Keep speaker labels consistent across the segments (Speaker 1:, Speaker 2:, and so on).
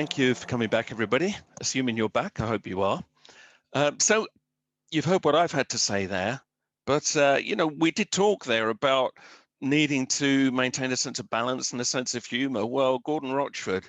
Speaker 1: Thank you for coming back, everybody. Assuming you're back, I hope you are. So you've heard what I've had to say there, but we did talk there about needing to maintain a sense of balance and a sense of humour. Well, Gordon Rochford,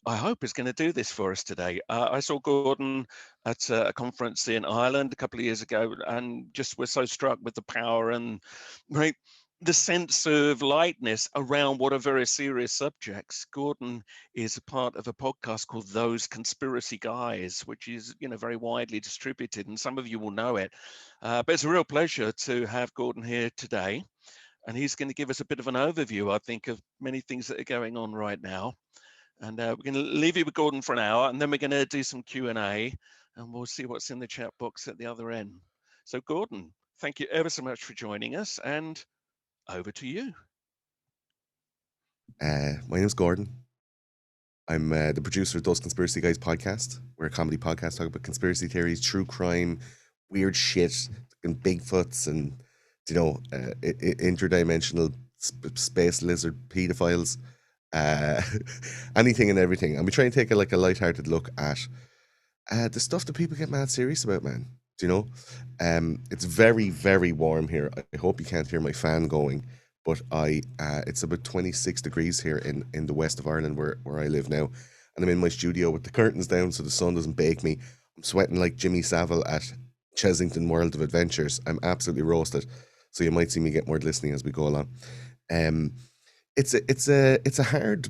Speaker 1: I hope, is going to do this for us today. I saw Gordon at a conference in Ireland a couple of years ago, and just was so struck with the power and right the sense of lightness around what are very serious subjects. Gordon is a part of a podcast called Those Conspiracy Guys, which is very widely distributed, and some of you will know it. But it's a real pleasure to have Gordon here today, and he's going to give us a bit of an overview, I think, of many things that are going on right now. And we're going to leave you with Gordon for an hour, and then we're going to do some Q&A, and we'll see what's in the chat box at the other end. So Gordon, thank you ever so much for joining us, and over to you.
Speaker 2: My name's Gordon. I'm the producer of Those Conspiracy Guys podcast. We're a comedy podcast talking about conspiracy theories, true crime, weird shit, and Bigfoots, and interdimensional space lizard pedophiles, anything and everything. And we try and take a lighthearted look at the stuff that people get mad serious about, man. It's very, very warm here. I hope you can't hear my fan going, but it's about 26 degrees here in the west of Ireland where I live now, and I'm in my studio with the curtains down so the sun doesn't bake me. I'm sweating like Jimmy Savile at Chesington World of Adventures. I'm absolutely roasted, so you might see me get more listening as we go along. It's a hard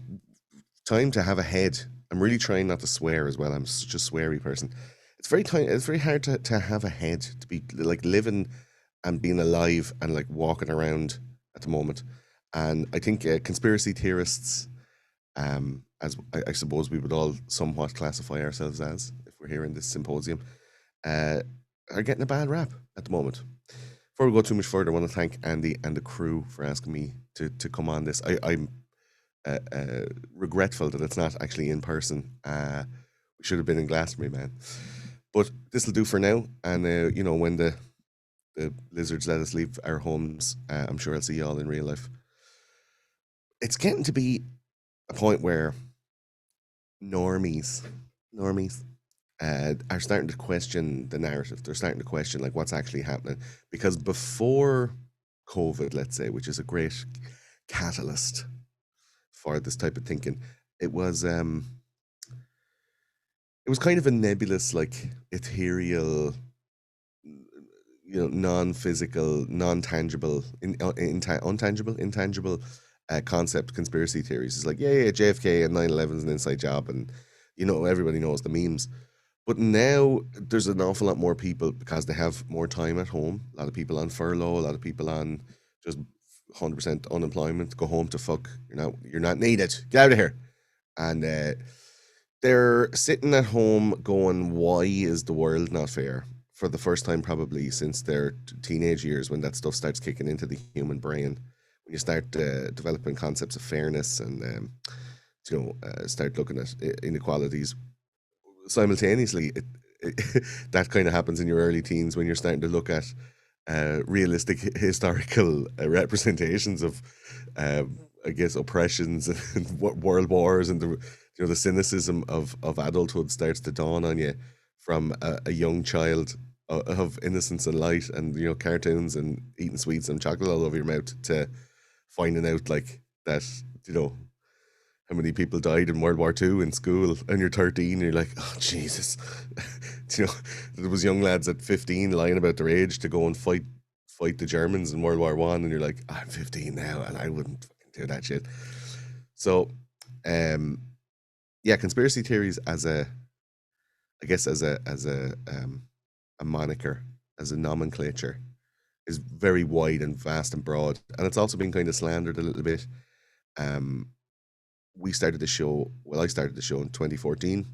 Speaker 2: time to have a head. I'm really trying not to swear as well. I'm such a sweary person. It's very hard to have a head, to be like living and being alive and like walking around at the moment. And I think conspiracy theorists, as I suppose we would all somewhat classify ourselves as if we're here in this symposium, are getting a bad rap at the moment. Before we go too much further, I want to thank Andy and the crew for asking me to come on this. I'm regretful that it's not actually in person. We should have been in Glastonbury, man. But this will do for now. And when the lizards let us leave our homes, I'm sure I'll see you all in real life. It's getting to be a point where normies are starting to question the narrative. They're starting to question like what's actually happening. Because before COVID, let's say, which is a great catalyst for this type of thinking, it was kind of a nebulous, like ethereal, non-physical, non-tangible, intangible concept. Conspiracy theories is like, yeah, JFK and 9/11 is an inside job, and everybody knows the memes. But now there's an awful lot more people, because they have more time at home. A lot of people on furlough, a lot of people on just 100% unemployment. Go home to fuck. You're not needed. Get out of here. And they're sitting at home going, why is the world not fair? For the first time probably since their teenage years, when that stuff starts kicking into the human brain, when you start developing concepts of fairness and start looking at inequalities simultaneously. That kind of happens in your early teens when you're starting to look at realistic historical representations of I guess oppressions and world wars, and the cynicism of adulthood starts to dawn on you from a young child of innocence and light, and cartoons and eating sweets and chocolate all over your mouth, to finding out like that how many people died in World War II in school, and you're 13 and you're like, oh Jesus. There was young lads at 15 lying about their age to go and fight the Germans in World War One, and you're like, I'm 15 now and I wouldn't fucking do that shit. So conspiracy theories as a moniker, as a nomenclature, is very wide and vast and broad, and it's also been kind of slandered a little bit. I started the show in 2014.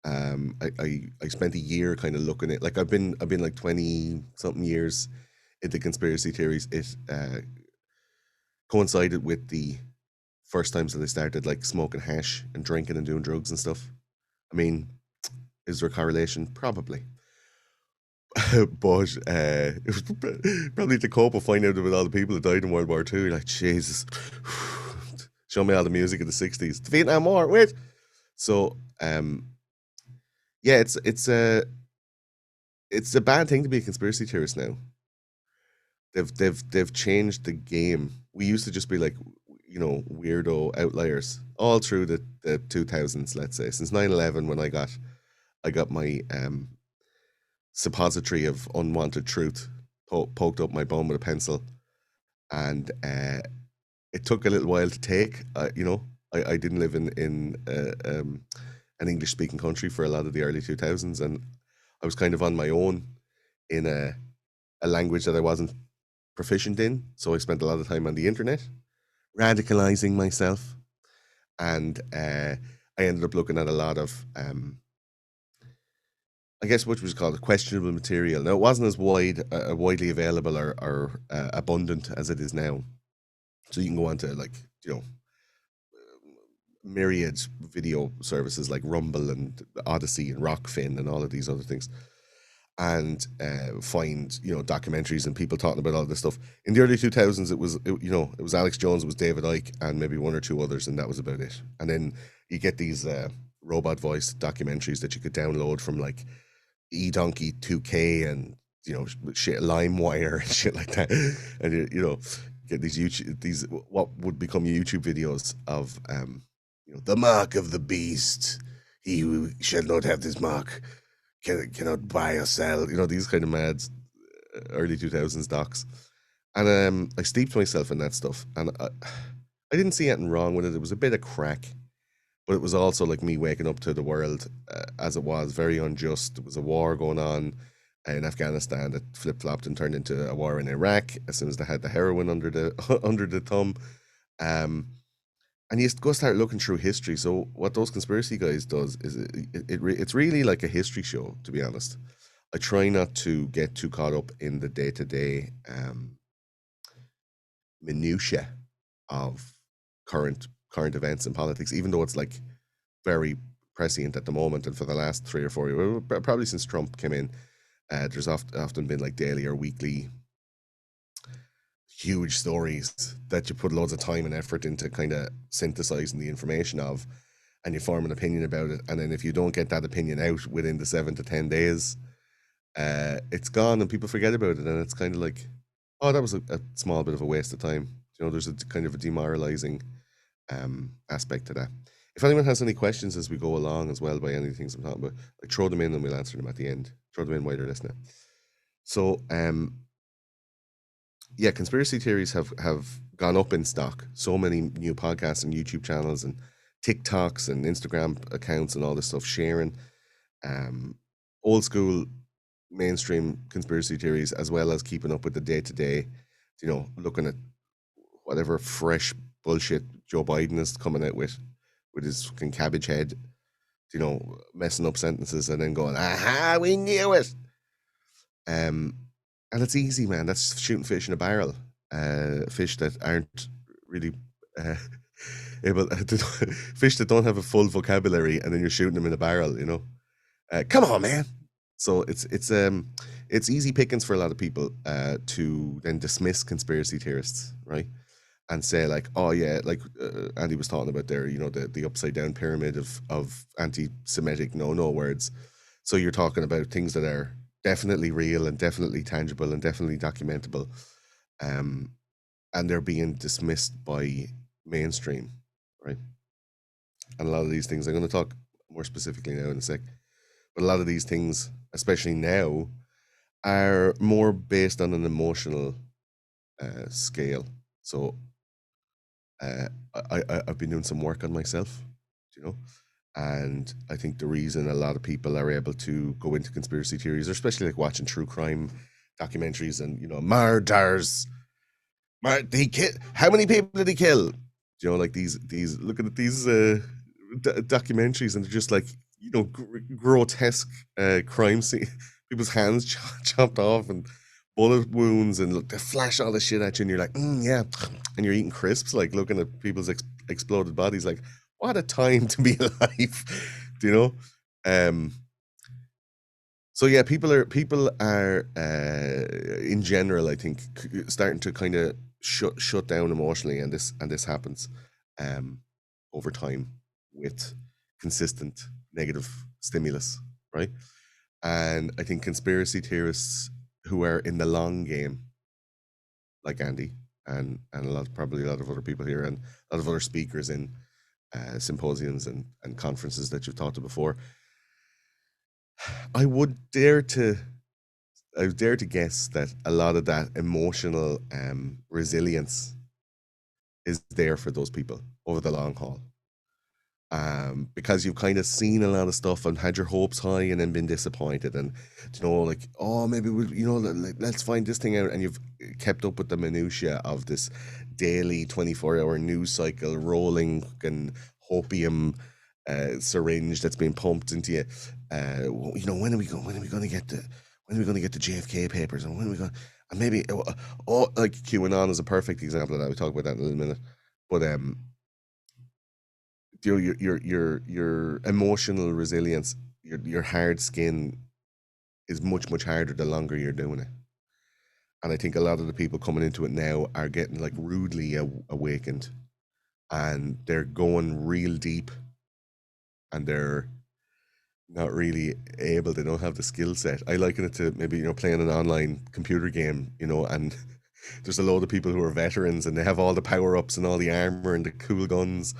Speaker 2: I spent a year kind of looking at, like, I've been like 20 something years into conspiracy theories. It coincided with the first times that I started like smoking hash and drinking and doing drugs and stuff. I mean, is there a correlation? Probably. But it was probably to cope with finding out about all the people that died in World War II. You're like, Jesus. Show me all the music of the 60s. The Vietnam War, wait. So yeah, it's a bad thing to be a conspiracy theorist now. They've changed the game. We used to just be like, weirdo outliers all through the 2000s, let's say, since 9/11, when I got my suppository of unwanted truth poked up my bum with a pencil, and it took a little while to take. I didn't live in an English speaking country for a lot of the early 2000s, and I was kind of on my own in a language that I wasn't proficient in. So I spent a lot of time on the internet radicalizing myself, and I ended up looking at a lot of I guess what was called questionable material. Now, it wasn't as widely available or abundant as it is now. So you can go on to, like, myriad video services like Rumble and Odyssey and Rockfin and all of these other things, and find documentaries and people talking about all this stuff. In the early 2000s, it was Alex Jones, it was David Icke, and maybe one or two others, and that was about it. And then you get these robot voice documentaries that you could download from, like, eDonkey 2K and shit, LimeWire and shit like that, and get these what would become YouTube videos of the mark of the beast. He who shall not have this mark cannot buy or sell. These kind of mad early 2000s docs, and I steeped myself in that stuff, and I didn't see anything wrong with it. It was a bit of crack. But it was also like me waking up to the world as it was, very unjust. There was a war going on in Afghanistan that flip flopped and turned into a war in Iraq as soon as they had the heroin under the under the thumb. And you go start looking through history. So what those conspiracy guys does is it's really like a history show. To be honest, I try not to get too caught up in the day to day minutia of current events and politics, even though it's like very prescient at the moment. And for the last 3 or 4 years, probably since Trump came in, there's often been like daily or weekly huge stories that you put loads of time and effort into kind of synthesizing the information of, and you form an opinion about it. And then if you don't get that opinion out within the 7 to 10 days, it's gone and people forget about it. And it's kind of like, oh, that was a small bit of a waste of time. There's a kind of a demoralizing aspect to that. If anyone has any questions as we go along as well, by any things I'm talking about, like, throw them in and we'll answer them at the end. Throw them in while you're listening. So, yeah, conspiracy theories have gone up in stock. So many new podcasts and YouTube channels and TikToks and Instagram accounts and all this stuff sharing old school mainstream conspiracy theories, as well as keeping up with the day to day, looking at whatever fresh bullshit Joe Biden is coming out with his fucking cabbage head, messing up sentences and then going, aha, we knew it. And it's easy, man. That's shooting fish in a barrel. Fish that aren't really able to, fish that don't have a full vocabulary, and then you're shooting them in a barrel, come on, man. So it's easy pickings for a lot of people to then dismiss conspiracy theorists, right? And say, like, oh yeah, like Andy was talking about there, the upside down pyramid of anti-Semitic no words. So you're talking about things that are definitely real and definitely tangible and definitely documentable, and they're being dismissed by mainstream, right? And a lot of these things, I'm going to talk more specifically now in a sec, but a lot of these things, especially now, are more based on an emotional scale. So I've been doing some work on myself, and I think the reason a lot of people are able to go into conspiracy theories, or especially like watching true crime documentaries and murders, how many people did he kill? Like these looking at these documentaries, and they're just like grotesque crime scene, people's hands chopped off and bullet wounds, and look, they flash all this shit at you, and you're like, yeah, and you're eating crisps, like looking at people's exploded bodies, like, what a time to be alive, so yeah, people are in general, I think, starting to kind of shut down emotionally, and this happens over time with consistent negative stimulus, right? And I think conspiracy theorists who are in the long game, like Andy and probably a lot of other people here and a lot of other speakers in symposiums and conferences that you've talked to before, I would dare to guess that a lot of that emotional resilience is there for those people over the long haul. Because you've kind of seen a lot of stuff and had your hopes high and then been disappointed, and like, oh, maybe let's find this thing out, and you've kept up with the minutiae of this daily 24-hour news cycle rolling and hopium syringe that's being pumped into you. When are we going to get the JFK papers, and when are we going, and maybe like QAnon is a perfect example of that. We'll talk about that in a little minute, but your emotional resilience, your hard skin is much harder the longer you're doing it. And I think a lot of the people coming into it now are getting like rudely awakened, and they're going real deep, and they're not really able. They don't have the skill set. I liken it to maybe playing an online computer game, and there's a load of people who are veterans and they have all the power ups and all the armor and the cool guns.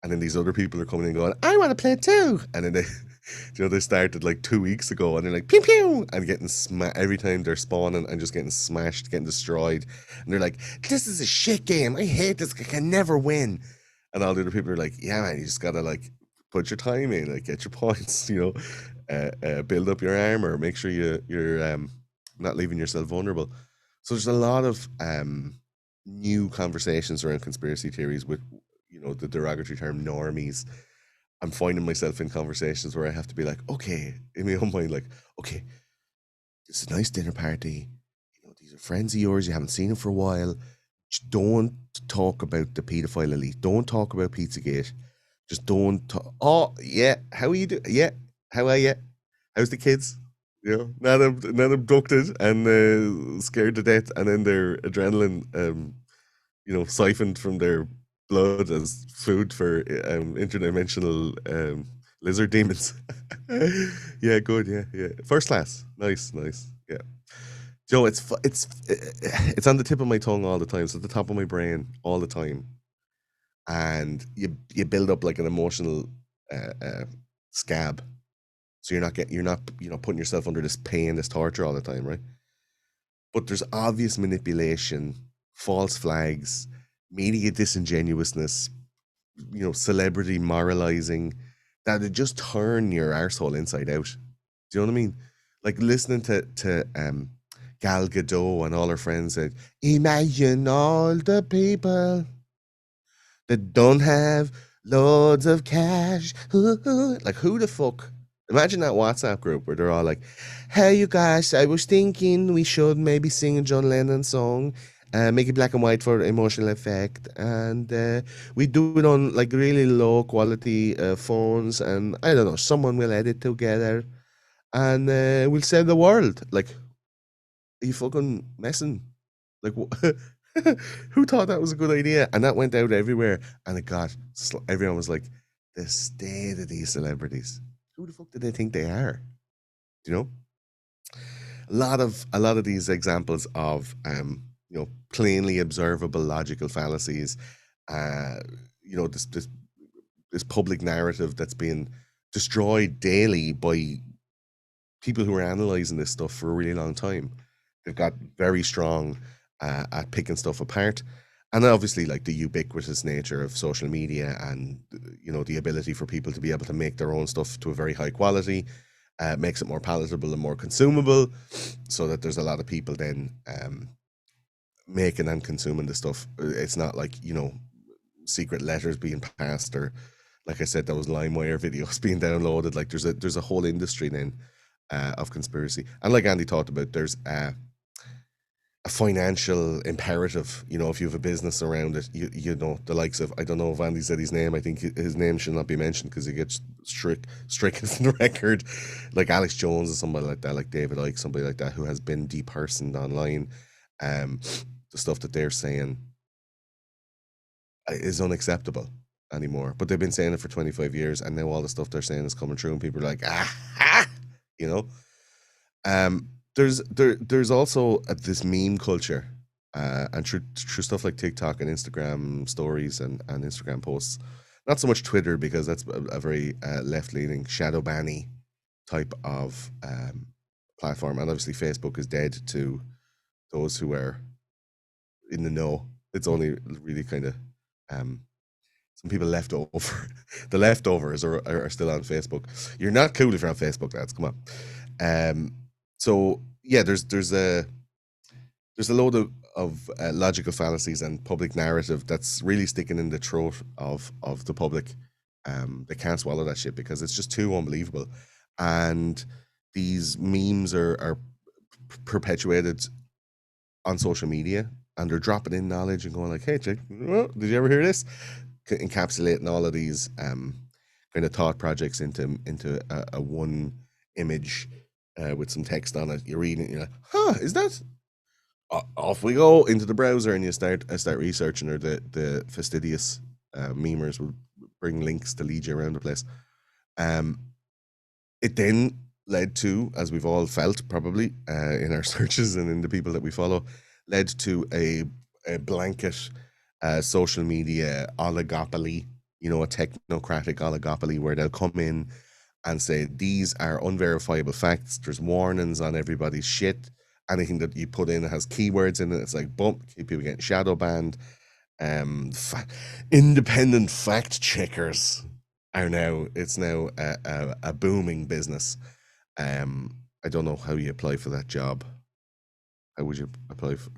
Speaker 2: And then these other people are coming in going, I want to play too. And then they started like 2 weeks ago, and they're like, pew pew, and getting smashed every time they're spawning and just getting smashed, getting destroyed. And they're like, this is a shit game. I hate this. I can never win. And all the other people are like, yeah, man, you just got to like put your time in, like get your points, build up your armor, make sure you're not leaving yourself vulnerable. So there's a lot of new conversations around conspiracy theories with the derogatory term normies. I'm finding myself in conversations where I have to be like, okay, in my own mind, like, okay, it's a nice dinner party. These are friends of yours. You haven't seen them for a while. Just don't talk about the paedophile elite. Don't talk about Pizzagate. Just don't talk. Oh, yeah. How are you doing? Yeah. How are you? How's the kids? Not abducted and scared to death, and then their adrenaline, siphoned from their blood as food for interdimensional lizard demons. Yeah, good. Yeah. First class. Nice. Yeah. It's on the tip of my tongue all the time. It's at the top of my brain all the time, and you build up like an emotional scab. So you're not putting yourself under this pain, this torture all the time, right? But there's obvious manipulation, false flags, media disingenuousness, celebrity moralizing, that would just turn your arsehole inside out. Do you know what I mean? Like listening to Gal Gadot and all her friends said, imagine all the people that don't have loads of cash. Like, who the fuck? Imagine that WhatsApp group where they're all like, hey, you guys, I was thinking we should maybe sing a John Lennon song, make it black and white for emotional effect, and we do it on like really low quality phones, and I don't know, someone will edit together, and we'll save the world. Like, are you fucking messing? Like, who thought that was a good idea? And that went out everywhere, and everyone was like, the state of these celebrities. Who the fuck do they think they are? Do you know? A lot of these examples of plainly observable logical fallacies, this public narrative that's being destroyed daily by people who are analyzing this stuff for a really long time. They've got very strong at picking stuff apart. And obviously, like the ubiquitous nature of social media and, the ability for people to be able to make their own stuff to a very high quality makes it more palatable and more consumable, so that there's a lot of people then making and consuming the stuff. It's not like, secret letters being passed, or like I said, those LimeWire videos being downloaded. Like there's a whole industry then of conspiracy. And like Andy talked about, there's a financial imperative. If you have a business around it, the likes of, I don't know if Andy said his name, I think his name should not be mentioned because he gets stricken from the record, like Alex Jones or somebody like that, like David Icke, somebody like that, who has been depersoned online. The stuff that they're saying is unacceptable. anymore. But they've been saying it for 25 years, and now all the stuff they're saying is coming true, and people are like, ah, you know. There's also this meme culture, and through stuff like TikTok and Instagram stories and Instagram posts. Not so much Twitter, because that's a very left leaning, shadow banny type of platform, and obviously Facebook is dead to those who are in the know. It's only really kind of some people left over. The leftovers are still on Facebook. You're not cool if you're on Facebook, lads. Come on. So yeah, there's a load of logical fallacies and public narrative that's really sticking in the throat of the public. They can't swallow that shit because it's just too unbelievable, and these memes are perpetuated on social media, and they're dropping in knowledge and going like, "Hey, Jake, did you ever hear this?" Encapsulating all of these kind of thought projects into a one image with some text on it. You're reading it, you're like, "Huh, is that?" Off we go into the browser, and you start researching, or the fastidious memers will bring links to lead you around the place. Um, it then led to, as we've all felt probably in our searches and in the people that we follow, led to a blanket social media oligopoly, a technocratic oligopoly, where they'll come in and say, these are unverifiable facts. There's warnings on everybody's shit. Anything that you put in has keywords in it. It's like, boom, people getting shadow banned. Independent fact checkers it's now a booming business. I don't know how you apply for that job. How would you apply for?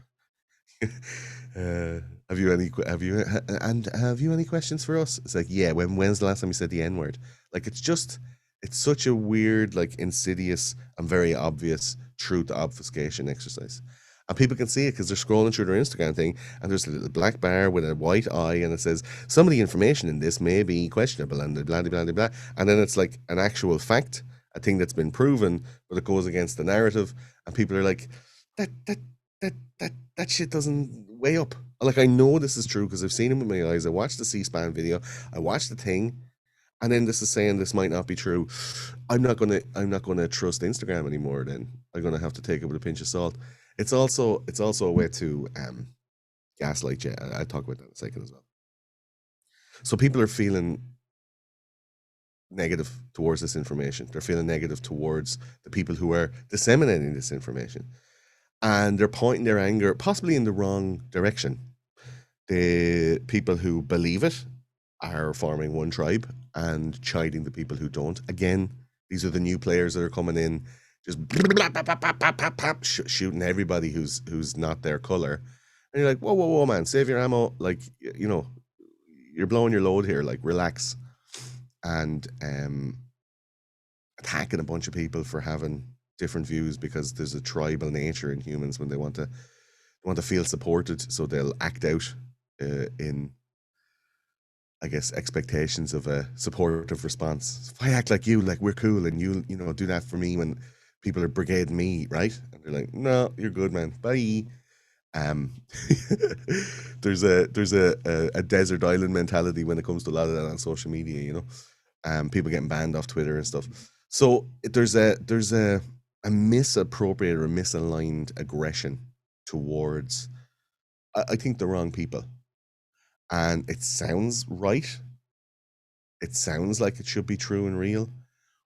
Speaker 2: Have you any questions for us? It's like, yeah. When's the last time you said the N word? Like, it's such a weird, like, insidious and very obvious truth obfuscation exercise. And people can see it because they're scrolling through their Instagram thing, and there's a little black bar with a white eye, and it says, some of the information in this may be questionable, and blah, blah, blah, blah, blah. And then it's like an actual fact, a thing that's been proven, but it goes against the narrative. And people are like, that, that, that shit doesn't weigh up. Like, I know this is true because I've seen it with my eyes. I watched the C-SPAN video. I watched the thing. And then this is saying this might not be true. I'm not gonna trust Instagram anymore. Then I'm gonna have to take it with a pinch of salt. It's also a way to gaslight you. I'll talk about that in a second as well. So people are feeling negative towards this information. They're feeling negative towards the people who are disseminating this information, and they're pointing their anger possibly in the wrong direction. The people who believe it are forming one tribe and chiding the people who don't. Again, these are the new players that are coming in, just shooting everybody who's not their color. And you're like, whoa, whoa, whoa, man, save your ammo. Like, you're blowing your load here. Like, relax. And attacking a bunch of people for having different views because there's a tribal nature in humans when they want to feel supported, so they'll act out in, I guess, expectations of a supportive response. If I act like you, like we're cool, and you do that for me when people are brigading me, right? And they're like, no, you're good, man. Bye. Um, there's a desert island mentality when it comes to a lot of that on social media. People getting banned off Twitter and stuff. So there's a misappropriated or misaligned aggression towards, I think, the wrong people. And it sounds right. It sounds like it should be true and real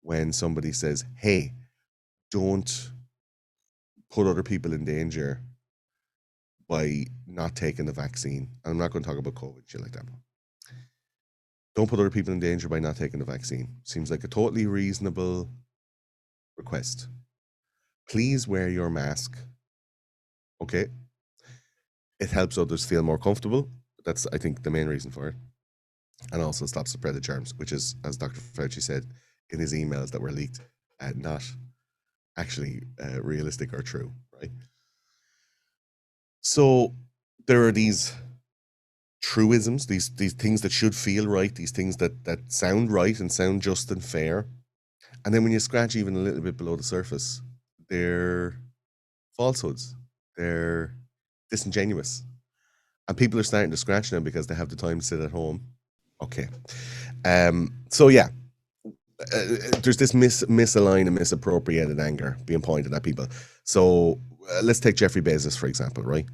Speaker 2: when somebody says, hey, don't put other people in danger by not taking the vaccine. And I'm not going to talk about COVID, shit like that. Don't put other people in danger by not taking the vaccine. Seems like a totally reasonable request. Please wear your mask. Okay. It helps others feel more comfortable. That's, I think, the main reason for it. And also stops the spread of germs, which is, as Dr. Fauci said in his emails that were leaked, not actually realistic or true, right? So there are these truisms, these things that should feel right, these things that sound right and sound just and fair. And then when you scratch even a little bit below the surface, they're falsehoods. They're disingenuous. And people are starting to scratch them because they have the time to sit at home Okay. So yeah, there's this misaligned and misappropriated anger being pointed at people. So let's take Jeffrey Bezos, for example, right?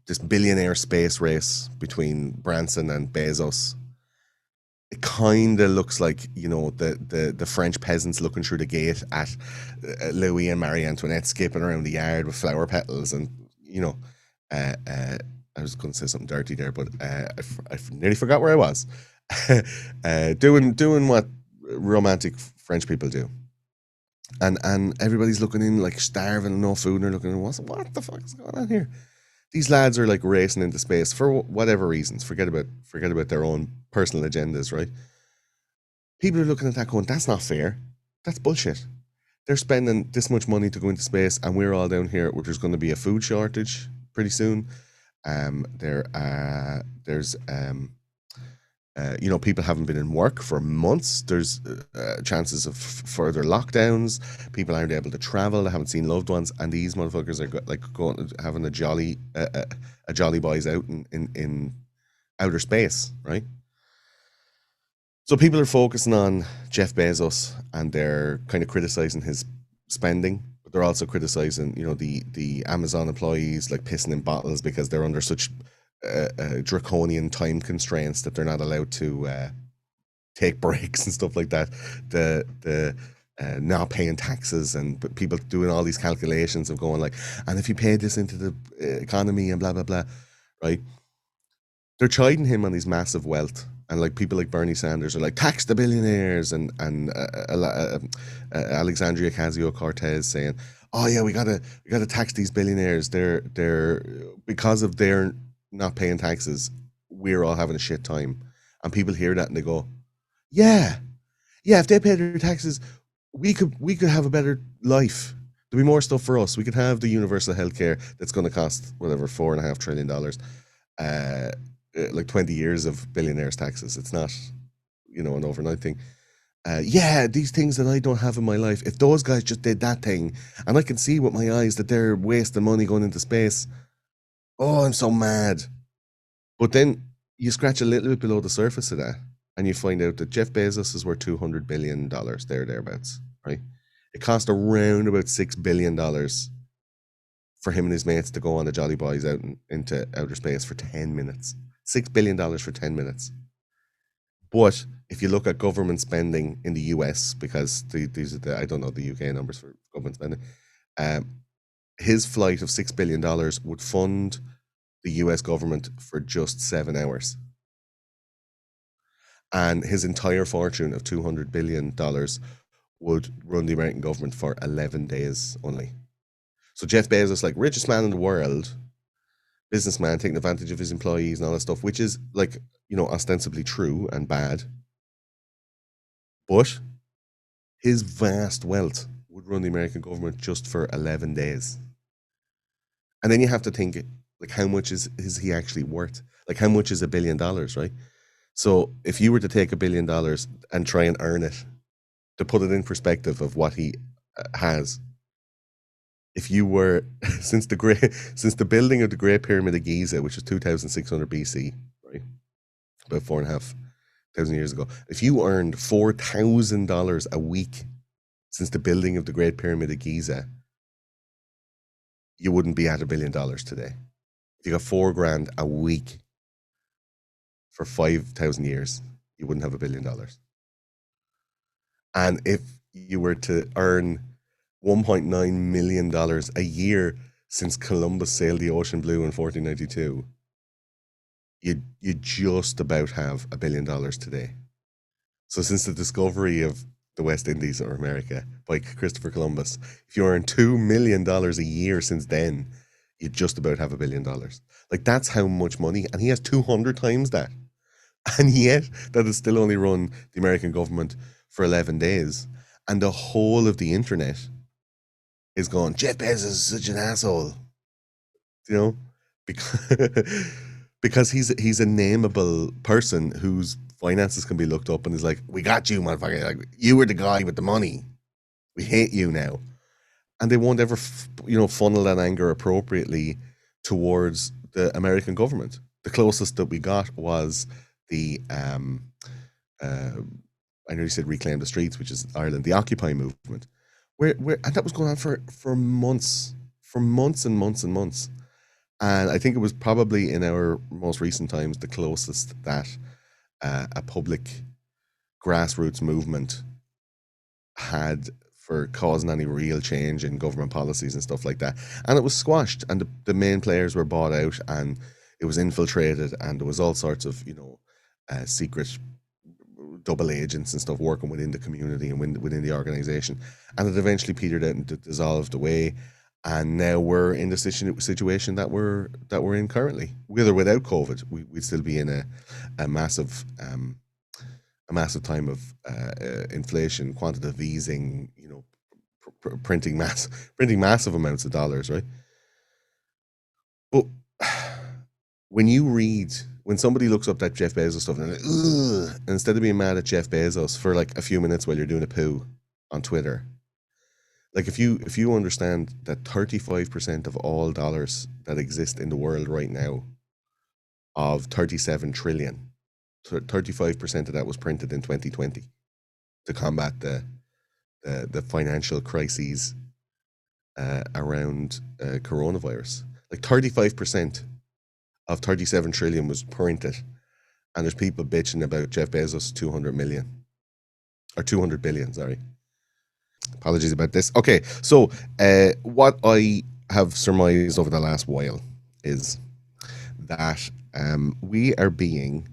Speaker 2: This billionaire space race between Branson and Bezos. It kind of looks like, you know, the French peasants looking through the gate at Louis and Marie Antoinette skipping around the yard with flower petals, and you know, uh, uh, I was going to say something dirty there, but I nearly forgot where I was. Doing what romantic French people do, and everybody's looking in like starving, no food, and they're looking in, what the fuck is going on here? These lads are like racing into space for whatever reasons. Forget about their own personal agendas, right? People are looking at that going, that's not fair. That's bullshit. They're spending this much money to go into space, and we're all down here where there's going to be a food shortage pretty soon. There's you know, people haven't been in work for months. There's chances of further lockdowns. People aren't able to travel. They haven't seen loved ones, and these motherfuckers are like going having a jolly boys out in outer space, right? So people are focusing on Jeff Bezos, and they're kind of criticizing his spending, but they're also criticizing, you know, the Amazon employees like pissing in bottles because they're under such draconian time constraints that they're not allowed to take breaks and stuff like that. The not paying taxes, and people doing all these calculations of going like, and if you pay this into the economy and blah blah blah, right? They're chiding him on his massive wealth, and like people like Bernie Sanders are like, tax the billionaires, and Alexandria Ocasio Cortez saying, oh yeah, we gotta tax these billionaires. They're because of their not paying taxes, we're all having a shit time. And people hear that and they go, yeah, yeah, if they paid their taxes, we could have a better life. There'd be more stuff for us. We could have the universal healthcare that's going to cost whatever $4.5 trillion. Uh, like 20 years of billionaires' taxes. It's not, you know, an overnight thing. Yeah, these things that I don't have in my life. If those guys just did that thing, and I can see with my eyes that they're wasting money going into space. Oh, I'm so mad. But then you scratch a little bit below the surface of that, and you find out that Jeff Bezos is worth $200 billion, thereabouts, right? It cost around about $6 billion for him and his mates to go on the Jolly Boys out into outer space for 10 minutes. $6 billion for 10 minutes. But if you look at government spending in the US, because these are I don't know the UK numbers for government spending, um, his flight of $6 billion would fund the US government for just 7 hours. And his entire fortune of $200 billion would run the American government for 11 days only. So Jeff Bezos, like richest man in the world, businessman taking advantage of his employees and all that stuff, which is like, you know, ostensibly true and bad. But his vast wealth would run the American government just for 11 days. And then you have to think, like, how much is he actually worth? Like, how much is $1 billion, right? So if you were to take $1 billion and try and earn it, to put it in perspective of what he has, if you were since the building of the Great Pyramid of Giza, which was 2,600 BC, right, about 4,500 years ago, if you earned $4,000 a week since the building of the Great Pyramid of Giza, you wouldn't be at $1 billion today. If you got $4,000 a week for 5,000 years, you wouldn't have $1 billion. And if you were to earn $1.9 million a year since Columbus sailed the ocean blue in 1492, you just about have $1 billion today. So since the discovery of the West Indies or America by Christopher Columbus, if you earn $2 million a year since then, you just about have $1 billion. Like, that's how much money, and he has 200 times that. And yet that has still only run the American government for 11 days. And the whole of the internet is going, Jeff Bezos is such an asshole. You know? Because, because he's a nameable person whose finances can be looked up and is like, we got you, motherfucker. Like, you were the guy with the money. We hate you now. And they won't ever, funnel that anger appropriately towards the American government. The closest that we got was the uh, I know you said reclaim the streets, which is Ireland, the Occupy movement, where and that was going on for months and months and months. And I think it was probably in our most recent times the closest that a public grassroots movement had for causing any real change in government policies and stuff like that. And it was squashed, and the main players were bought out, and it was infiltrated, and there was all sorts of, secret double agents and stuff working within the community and within the organization. And it eventually petered out and dissolved away. And now we're in the situation that we're in currently. With or without COVID, we'd still be in a massive time of inflation, quantitative easing, printing massive amounts of dollars, right? But when somebody looks up that Jeff Bezos stuff and they're like, ugh, and instead of being mad at Jeff Bezos for like a few minutes while you're doing a poo on Twitter, like if you understand that 35% of all dollars that exist in the world right now, of 37 trillion, 35% of that was printed in 2020 to combat the financial crises around coronavirus. Like 35% of 37 trillion was printed, and there's people bitching about Jeff Bezos 200 million or 200 billion. Sorry, apologies about this. Okay, so what I have surmised over the last while is that we are being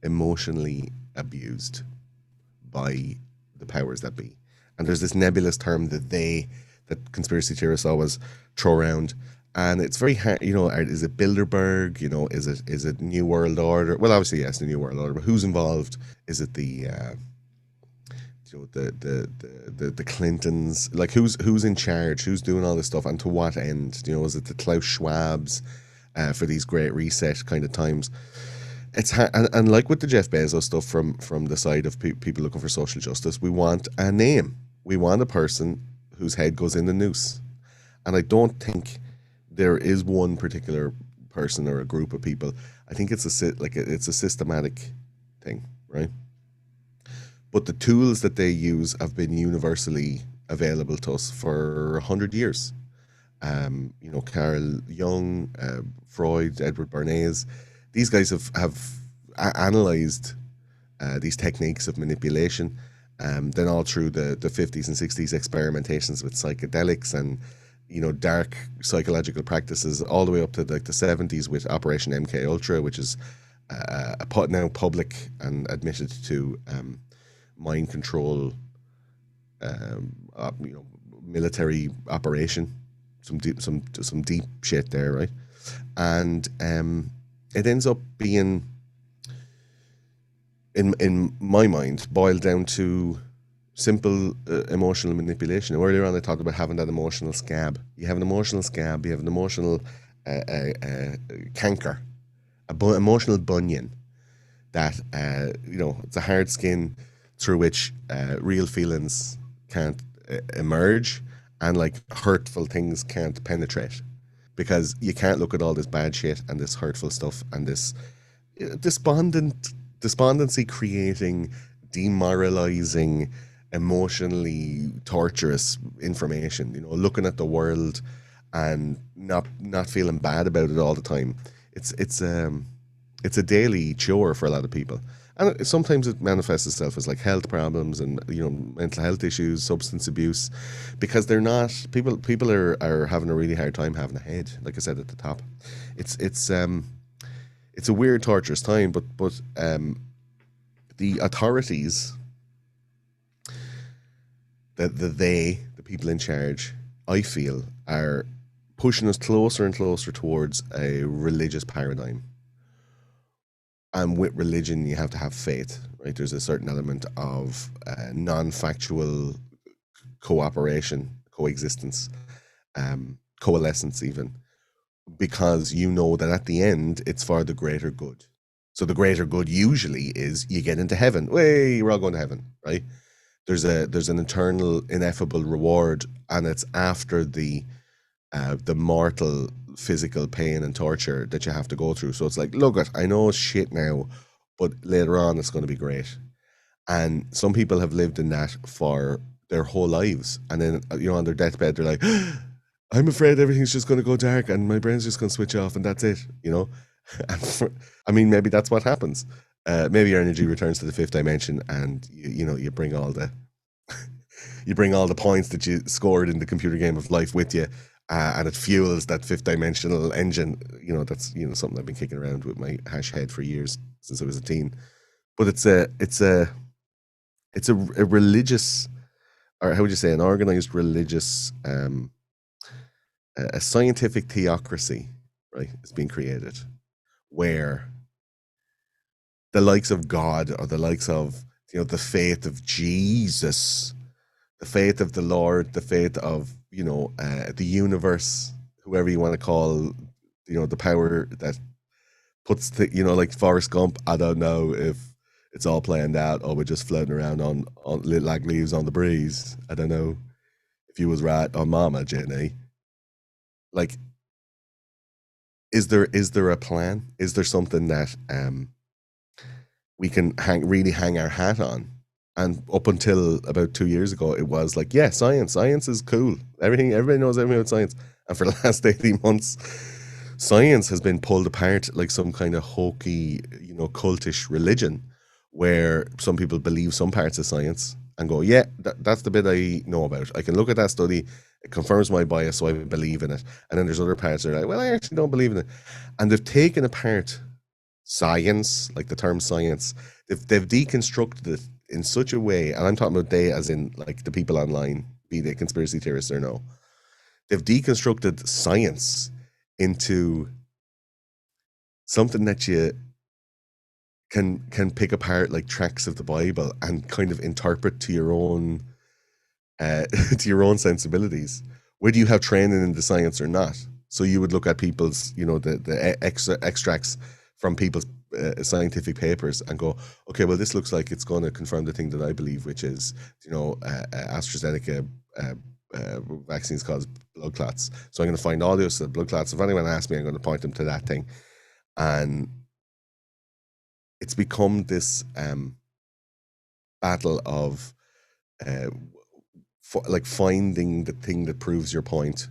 Speaker 2: emotionally abused by the powers that be. And there's this nebulous term that conspiracy theorists always throw around. And it's very hard, is it Bilderberg? Is it New World Order? Well, obviously, yes, the New World Order, but who's involved? Is it the the Clintons? Like who's in charge? Who's doing all this stuff, and to what end? Is it the Klaus Schwabs for these great reset kind of times? It's and like with the Jeff Bezos stuff from the side of people looking for social justice, we want a name. We want a person whose head goes in the noose. And I don't think there is one particular person or a group of people. I think it's a systematic thing, right? But the tools that they use have been universally available to us for 100 years. Carl Jung, Freud, Edward Bernays, these guys have analyzed these techniques of manipulation. Then all through the 50s and 60s, experimentations with psychedelics and dark psychological practices, all the way up to like the 70s with Operation MK Ultra, which is now public and admitted to mind control, military operation. Some deep shit there, right? And it ends up being, in my mind, boiled down to simple emotional manipulation. Earlier on, I talked about having that emotional scab. You have an emotional scab. You have an emotional canker, emotional bunion. That it's a hard skin through which real feelings can't emerge, and like hurtful things can't penetrate, because you can't look at all this bad shit and this hurtful stuff and this despondency creating, demoralizing, emotionally torturous information. Looking at the world and not feeling bad about it all the time. It's a daily chore for a lot of people. And sometimes it manifests itself as like health problems and mental health issues, substance abuse, because they're not people are having a really hard time having a head. Like I said at the top, it's a weird, torturous time. But the authorities, the people in charge, I feel, are pushing us closer and closer towards a religious paradigm. And with religion, you have to have faith, right? There's a certain element of non-factual cooperation, coexistence, coalescence even, because that at the end, it's for the greater good. So the greater good usually is you get into heaven. Way, you're all going to heaven, right? There's an eternal, ineffable reward, and it's after the mortal physical pain and torture that you have to go through. So it's like, look, I know it's shit now. but later on it's going to be great. And some people have lived in that for their whole lives, and then on their deathbed they're like, I'm afraid everything's just going to go dark and my brain's just going to switch off and that's it. And I mean, maybe that's what happens. Maybe your energy returns to the fifth dimension, and you bring all the points that you scored in the computer game of life with you, and it fuels that fifth dimensional engine. That's something I've been kicking around with my hash head for years since I was a teen. But it's a religious, or how would you say, an organized religious, a scientific theocracy, right, is being created, where the likes of God, or the likes of the faith of Jesus, the faith of the Lord, the faith of the universe, whoever you want to call the power that puts like Forrest Gump. I don't know if it's all planned out or we're just floating around on like leaves on the breeze. I don't know if you was right on Mama, Jenny. Like, is there a plan? Is there something that we can really hang our hat on? And up until about 2 years ago, it was like, yeah, science is cool. Everybody knows everything about science. And for the last 18 months, science has been pulled apart like some kind of hokey, cultish religion, where some people believe some parts of science and go, yeah, that's the bit I know about. I can look at that study, it confirms my bias, so I believe in it. And then there's other parts that are like, well, I actually don't believe in it. And they've taken apart science, like the term science, they've deconstructed it in such a way, and I'm talking about they as in like the people online, be they conspiracy theorists or no. They've deconstructed science into something that you can pick apart like tracks of the Bible and kind of interpret to your own to your own sensibilities, whether you have training in the science or not. So you would look at people's, the extracts from people's scientific papers and go, okay, well, this looks like it's going to confirm the thing that I believe, which is, AstraZeneca vaccines cause blood clots. So I'm going to find all those blood clots. If anyone asks me, I'm going to point them to that thing. And it's become this battle of like finding the thing that proves your point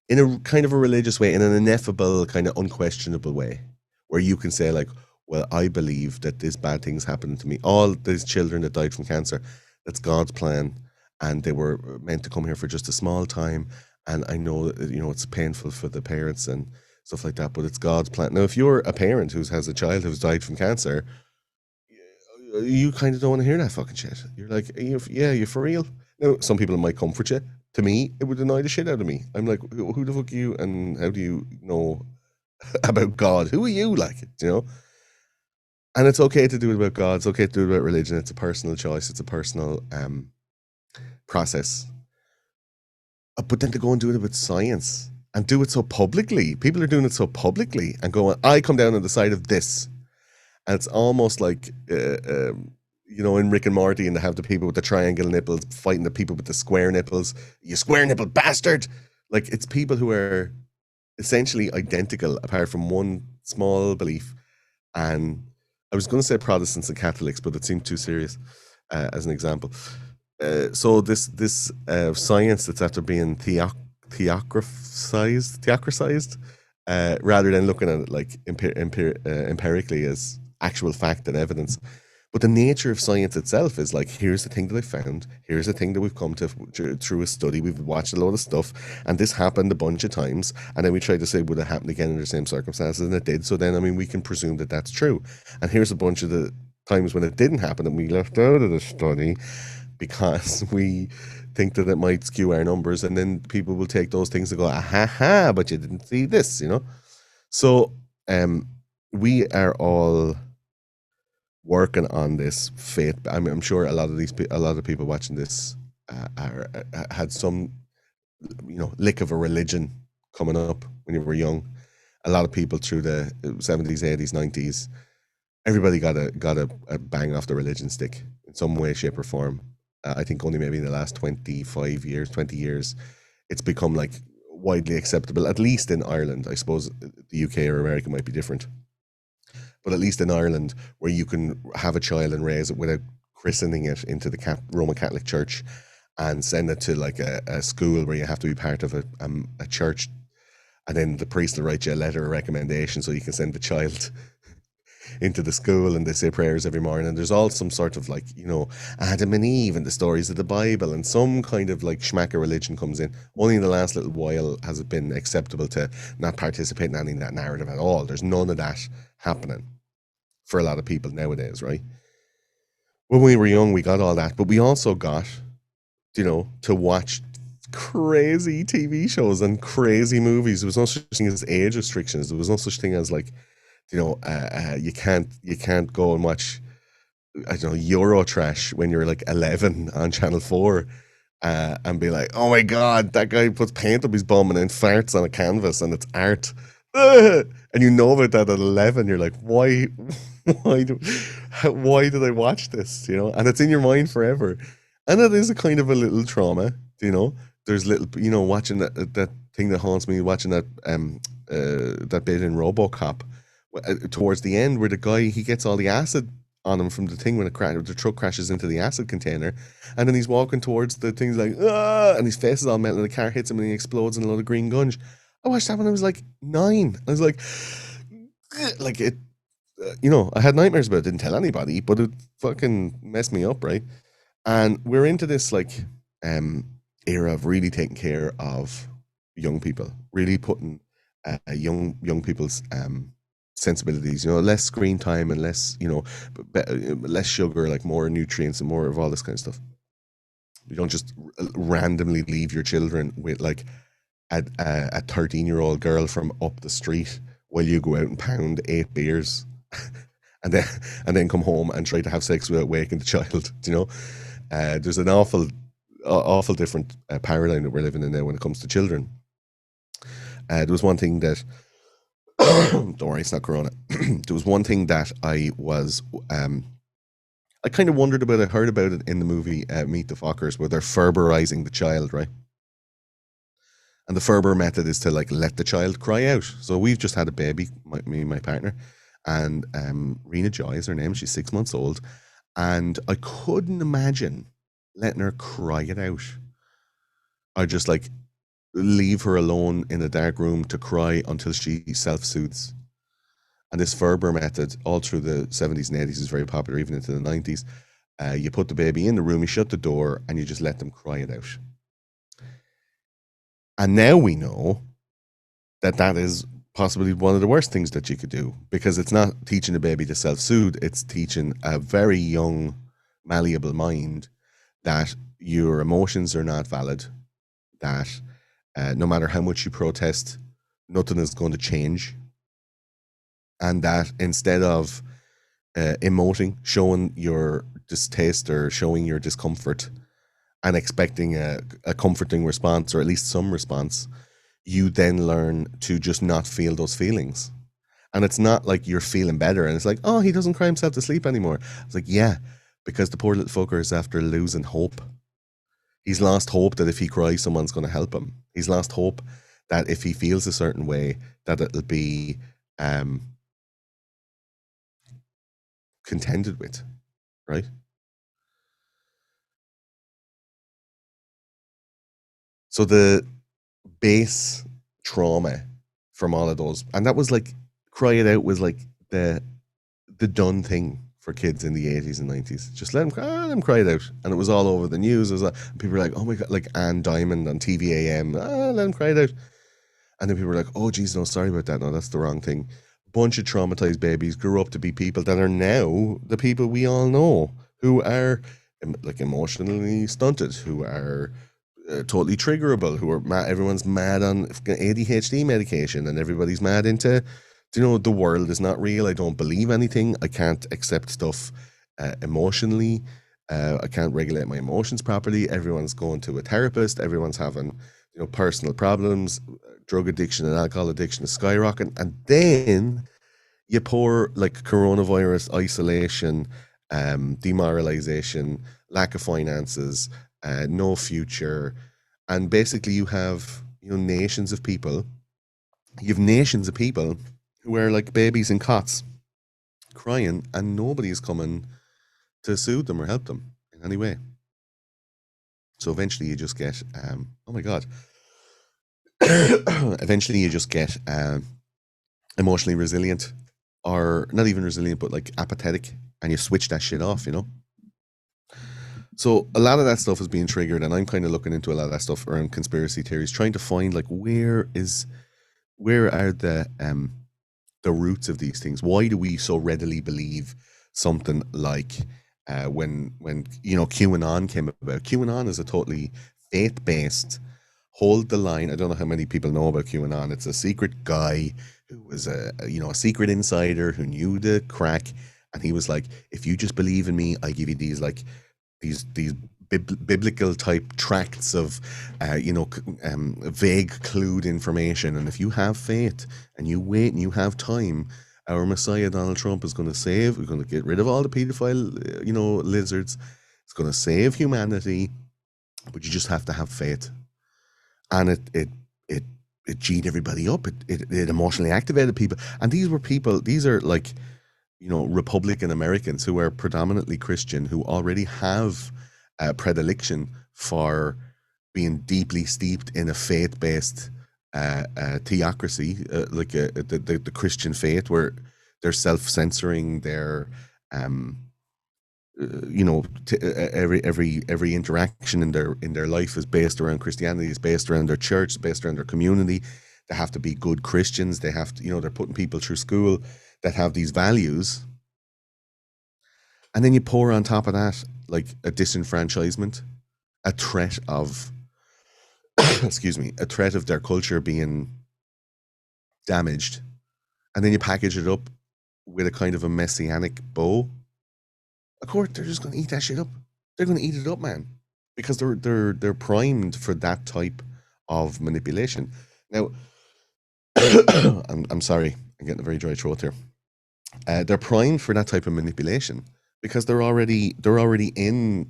Speaker 2: in a kind of a religious way, in an ineffable, kind of unquestionable way, where you can say like, well, I believe that this bad thing's happened to me. All these children that died from cancer, that's God's plan, and they were meant to come here for just a small time. And I know, it's painful for the parents and stuff like that, but it's God's plan. Now, if you're a parent who has a child who's died from cancer, you kind of don't want to hear that fucking shit. You're like, you're for real? Now, some people might comfort you. To me, it would annoy the shit out of me. I'm like, who the fuck are you, and how do you know about God? Who are you, like, And it's okay to do it about God. It's okay to do it about religion. It's a personal choice. It's a personal process. But then to go and do it about science and do it so publicly, people are doing it so publicly and going, I come down on the side of this. And it's almost like, in Rick and Morty, and they have the people with the triangle nipples fighting the people with the square nipples. You square nipple bastard! Like, it's people who are essentially identical apart from one small belief. And I was going to say Protestants and Catholics, but it seemed too serious as an example. So this science that's after being theocratized, rather than looking at it like empirically as actual fact and evidence. But the nature of science itself is like, here's the thing that I found, here's the thing that we've come to through a study, we've watched a lot of stuff, and this happened a bunch of times, and then we tried to say, would it happen again in the same circumstances, and it did. So then, we can presume that that's true. And here's a bunch of the times when it didn't happen and we left out of the study because we think that it might skew our numbers, and then people will take those things and go, ha, but you didn't see this, So we are all working on this faith. I'm sure a lot of people watching this had some, lick of a religion coming up when you were young. A lot of people through the 70s, 80s, 90s, everybody got a bang off the religion stick in some way, shape, or form. I think only maybe in the last 20 years, it's become like widely acceptable, at least in Ireland. I suppose the UK or America might be different. but at least in Ireland, where you can have a child and raise it without christening it into the Roman Catholic Church and send it to like a school where you have to be part of a church, and then the priest will write you a letter of recommendation so you can send the child into the school, and they say prayers every morning. And there's all some sort of like, Adam and Eve and the stories of the Bible, and some kind of like schmacker religion comes in. Only in the last little while has it been acceptable to not participate in any of that narrative at all. There's none of that happening for a lot of people nowadays, right? When we were young, we got all that, but we also got, to watch crazy TV shows and crazy movies. There was no such thing as age restrictions. There was no such thing as like, you can't go and watch, I don't know, Eurotrash when you're like 11 on Channel 4 and be like, oh my God, that guy puts paint up his bum and then farts on a canvas and it's art. Ugh! And you know about that at 11. You're like, why, why did I watch this? And it's in your mind forever. And it is a kind of a little trauma, There's little, watching that thing that haunts me, watching that bit in RoboCop towards the end where the guy, he gets all the acid on him from the thing when the truck crashes into the acid container, and then he's walking towards the things like, ah, and his face is all melting, and the car hits him and he explodes in a lot of green gunge. I watched that when I was like 9. I was like it, I had nightmares about it. Didn't tell anybody, but it fucking messed me up, right? And we're into this like era of really taking care of young people, really putting young people's sensibilities, less screen time and less, less sugar, like more nutrients and more of all this kind of stuff. You don't just randomly leave your children with like a 13-year-old girl from up the street while you go out and pound 8 beers and then come home and try to have sex without waking the child. There's an awful different paradigm that we're living in now when it comes to children. There was one thing that don't worry, it's not Corona. There was one thing that I was, I kind of wondered about. I heard about it in the movie Meet the Fockers, where they're Ferberizing the child, right? And the Ferber method is to like let the child cry out. So we've just had a baby, me and my partner, and Rena Joy is her name. She's 6 months old, and I couldn't imagine letting her cry it out. I just like leave her alone in a dark room to cry until she self-soothes. And this Ferber method, all through the 70s and 80s, is very popular, even into the 90s. You put the baby in the room, you shut the door, and you just let them cry it out. And now we know that that is possibly one of the worst things that you could do, because it's not teaching a baby to self-soothe, it's teaching a very young, malleable mind that your emotions are not valid, that no matter how much you protest, nothing is going to change. And that instead of emoting, showing your distaste or showing your discomfort and expecting a comforting response, or at least some response, you then learn to just not feel those feelings. And it's not like you're feeling better and it's like, oh, he doesn't cry himself to sleep anymore. It's like, yeah, because the poor little fucker is after losing hope. He's lost hope that if he cries, someone's going to help him. He's lost hope that if he feels a certain way, that it'll be contended with, right? So the base trauma from all of those, and that was like, cry it out was like the done thing for kids in the 80s and 90s. Just let them cry it out. And it was all over the news. It was like, people were like, oh my God, like Anne Diamond on TVAM, let them cry it out. And then people were like, oh geez, no, sorry about that. No, that's the wrong thing. Bunch of traumatized babies grew up to be people that are now the people we all know, who are like emotionally stunted, who are totally triggerable, who are mad. Everyone's mad on ADHD medication, and everybody's mad into, the world is not real. I don't believe anything. I can't accept stuff emotionally. I can't regulate my emotions properly. Everyone's going to a therapist. Everyone's having, personal problems. Drug addiction and alcohol addiction is skyrocketing. And then you pour like coronavirus, isolation, demoralization, lack of finances, no future. And basically you have, nations of people. You have nations of people who are like babies in cots. crying, and nobody is coming to soothe them or help them in any way. So eventually you just get, oh my God, eventually you just get emotionally resilient, or not even resilient, but like apathetic, and you switch that shit off, you know? So a lot of that stuff is being triggered, and I'm kind of looking into a lot of that stuff around conspiracy theories, trying to find like where are the roots of these things? Why do we so readily believe something like when you know QAnon came about? QAnon is a totally faith-based, hold the line. I don't know how many people know about QAnon. It's a secret guy who was a secret insider who knew the crack, and he was like, if you just believe in me, I give you these like these biblical type tracts of vague clued information, and if you have faith and you wait and you have time, our messiah Donald Trump is going to save, we're going to get rid of all the pedophile lizards, it's going to save humanity, but you just have to have faith. And it G'd everybody up, it emotionally activated people, and these are like Republican Americans who are predominantly Christian, who already have a predilection for being deeply steeped in a faith-based theocracy, the Christian faith, where they're self-censoring, they're every interaction in their life is based around Christianity, is based around their church, based around their community. They have to be good Christians. They have to, they're putting people through school that have these values. And then you pour on top of that like a disenfranchisement, a threat of excuse me, a threat of their culture being damaged. And then you package it up with a kind of a messianic bow. Of course, they're just going to eat that shit up. They're going to eat it up, man, because they're primed for that type of manipulation. Now, I'm sorry, I'm getting a very dry throat here. They're primed for that type of manipulation because they're already in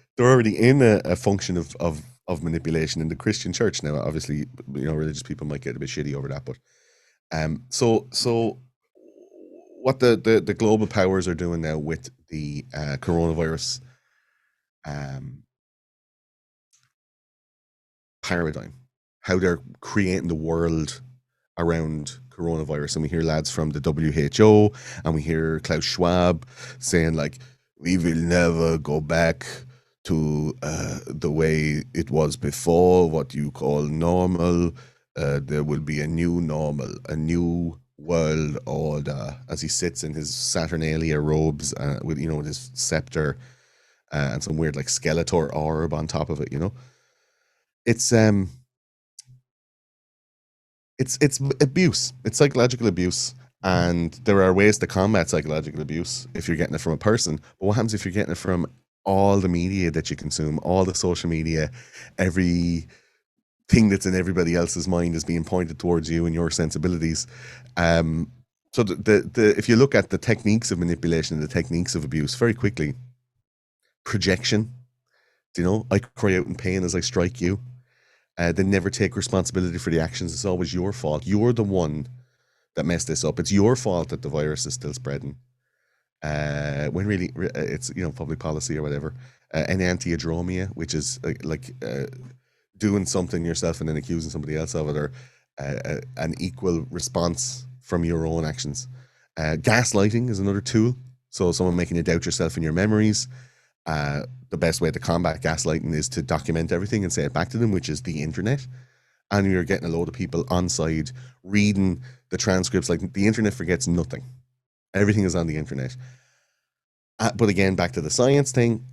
Speaker 2: a function of manipulation in the Christian church. Now, obviously, religious people might get a bit shitty over that, but so what the global powers are doing now with the coronavirus paradigm, how they're creating the world around coronavirus. And we hear lads from the WHO, and we hear Klaus Schwab saying like, we will never go back to the way it was before, what you call normal. There will be a new normal, a new world order, as he sits in his Saturnalia robes with his scepter and some weird like Skeletor orb on top of it. It's abuse. It's psychological abuse, and there are ways to combat psychological abuse if you're getting it from a person. But what happens if you're getting it from all the media that you consume, all the social media, every thing that's in everybody else's mind is being pointed towards you and your sensibilities? So the if you look at the techniques of manipulation and the techniques of abuse very quickly, projection. I cry out in pain as I strike you. They never take responsibility for the actions. It's always your fault. You're the one that messed this up. It's your fault that the virus is still spreading. When really it's public policy or whatever. Enantiodromia, which is doing something yourself and then accusing somebody else of it, or an equal response from your own actions. Gaslighting is another tool. So someone making you doubt yourself and your memories. The best way to combat gaslighting is to document everything and say it back to them, which is the internet. And you're getting a load of people on side reading the transcripts. Like, the internet forgets nothing. Everything is on the internet. But again, back to the science thing,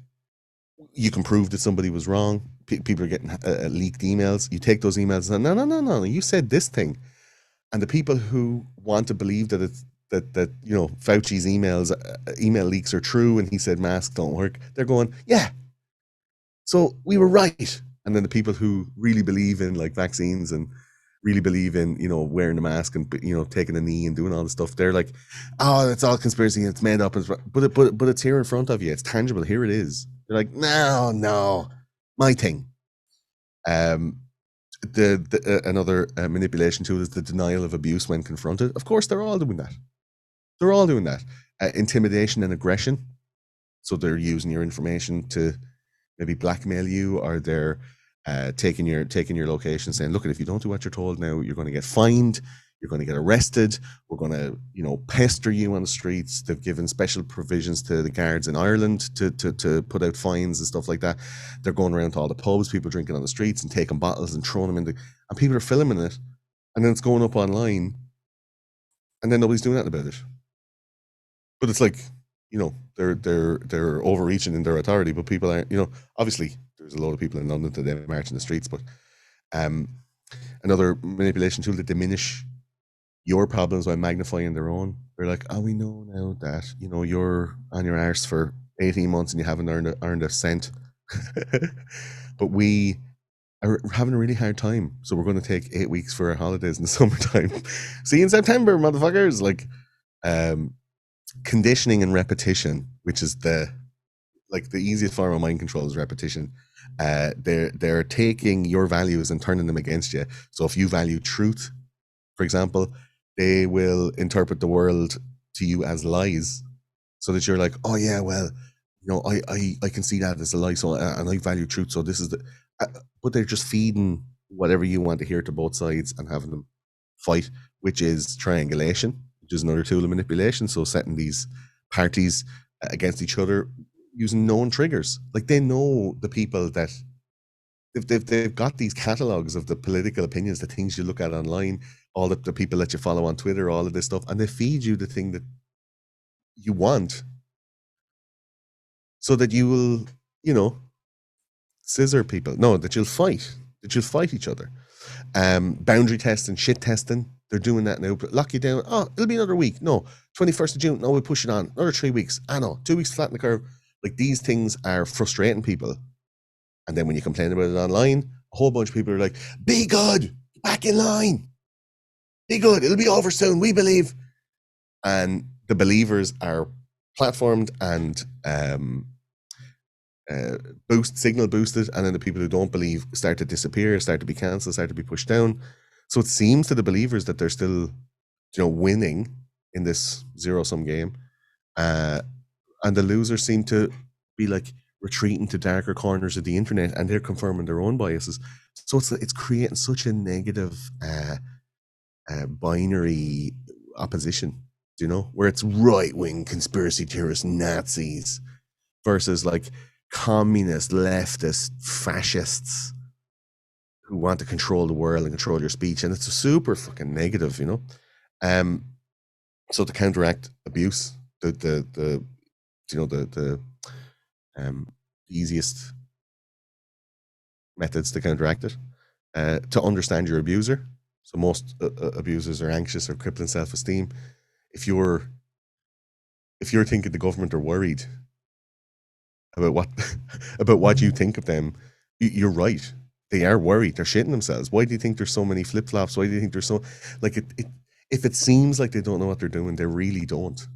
Speaker 2: you can prove that somebody was wrong. People are getting leaked emails. You take those emails and say, no, you said this thing. And the people who want to believe that it's that Fauci's email leaks are true and he said masks don't work, they're going, yeah, so we were right. And then the people who really believe in like vaccines and really believe in wearing a mask and taking a knee and doing all this stuff, they're like, oh, it's all conspiracy, it's made up, but it's here in front of you, it's tangible, here it is. They're like, no, my thing. Another manipulation tool is the denial of abuse when confronted. Of course, they're all doing that. They're all doing that. Intimidation and aggression. So they're using your information to maybe blackmail you, or they're taking your location, saying, look, if you don't do what you're told now, you're going to get fined, you're going to get arrested, we're going to, pester you on the streets. They've given special provisions to the guards in Ireland to put out fines and stuff like that. They're going around to all the pubs, people drinking on the streets and taking bottles and throwing them in and people are filming it, and then it's going up online, and then nobody's doing nothing about it. But it's like, they're overreaching in their authority, but people aren't, obviously there's a lot of people in London today marching the streets, but another manipulation tool to diminish your problems by magnifying their own. They're like, oh, we know now that, you're on your arse for 18 months and you haven't earned a cent. But we are having a really hard time. So we're going to take 8 weeks for our holidays in the summertime. See you in September, motherfuckers. Like, conditioning and repetition, which is the easiest form of mind control is repetition. They're taking your values and turning them against you. So if you value truth, for example, they will interpret the world to you as lies, so that you're like, oh yeah, well, I can see that as a lie, so and I value truth, so this is the but they're just feeding whatever you want to hear to both sides and having them fight, which is triangulation, which is another tool of manipulation. So setting these parties against each other using known triggers. Like, they know the people that they've got these catalogs of the political opinions, the things you look at online, all the people that you follow on Twitter, all of this stuff, and they feed you the thing that you want, so that you will, scissor people. No, that you'll fight each other. Boundary testing, shit testing, they're doing that now. Lock you down. Oh, it'll be another week. No, 21st of June. No, we'll push it on. Another 3 weeks. I know, 2 weeks, flatten the curve. Like, these things are frustrating people. And then when you complain about it online, a whole bunch of people are like, be good, back in line, be good, it'll be over soon, we believe. And the believers are platformed and signal boosted, and then the people who don't believe start to disappear, start to be cancelled, start to be pushed down. So it seems to the believers that they're still, winning in this zero-sum game. And the losers seem to be like retreating to darker corners of the internet, and they're confirming their own biases. So it's creating such a negative binary opposition, where it's right-wing conspiracy theorists, Nazis, versus like communist, leftist, fascists who want to control the world and control your speech. And it's a super fucking negative, so to counteract abuse, the easiest methods to counteract it, to understand your abuser. So most abusers are anxious or crippling self-esteem. If you're thinking the government are worried about what you think of them, you're right. They are worried. They're shitting themselves. Why do you think there's so many flip-flops? Why do you think there's so like it if it seems like they don't know what they're doing, they really don't.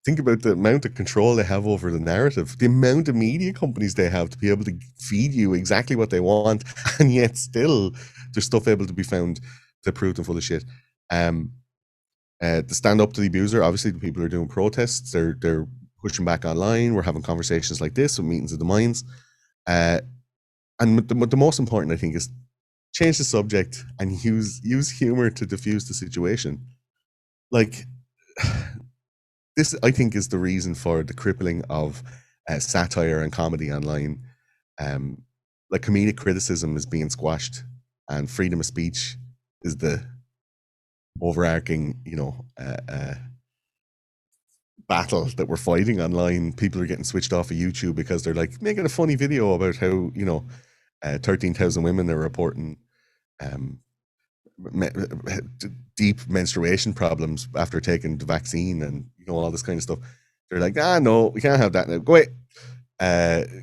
Speaker 2: Think about the amount of control they have over the narrative, the amount of media companies they have to be able to feed you exactly what they want, and yet still there's stuff able to be found to prove them full of shit. To stand up to the abuser, obviously the people who are doing protests, they're pushing back online. We're having conversations like this with meetings of the minds. And the most important, I think, is change the subject and use humor to diffuse the situation. Like, this, I think, is the reason for the crippling of satire and comedy online. Like, comedic criticism is being squashed, and freedom of speech is the overarching, battle that we're fighting online. People are getting switched off of YouTube because they're like making a funny video about how 13,000 women are reporting deep menstruation problems after taking the vaccine, and all this kind of stuff. They're like, no, we can't have that now. Go away.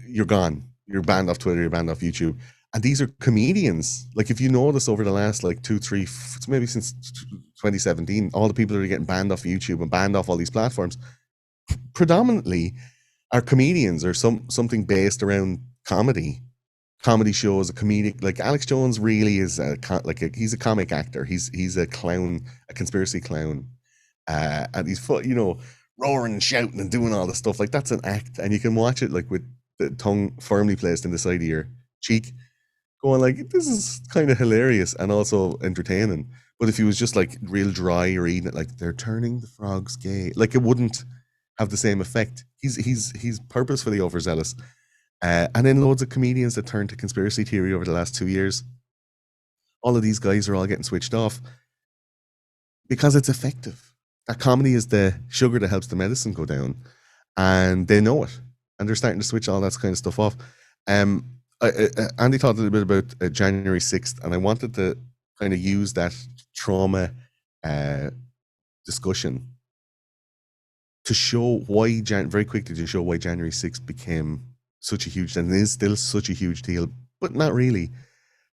Speaker 2: You're gone. You're banned off Twitter. You're banned off YouTube. And these are comedians. Like, if you notice over the last like 2, 3, maybe since 2017, all the people that are getting banned off YouTube and banned off all these platforms predominantly are comedians or something based around comedy shows, a comedic. Like, Alex Jones really is he's a comic actor. He's a clown, a conspiracy clown. and he's roaring and shouting and doing all the stuff. Like, that's an act, and you can watch it like with the tongue firmly placed in the side of your cheek, going like, this is kind of hilarious and also entertaining. But if he was just like real dry or eating it, like they're turning the frogs gay, like it wouldn't have the same effect. He's purposefully overzealous. And then loads of comedians that turned to conspiracy theory over the last 2 years. All of these guys are all getting switched off because it's effective. That comedy is the sugar that helps the medicine go down, and they know it, and they're starting to switch all that kind of stuff off. Andy talked a little bit about January 6th, and I wanted to kind of use that trauma discussion to show why very quickly to show why January 6th became such a huge, and is still such a huge deal, but not really.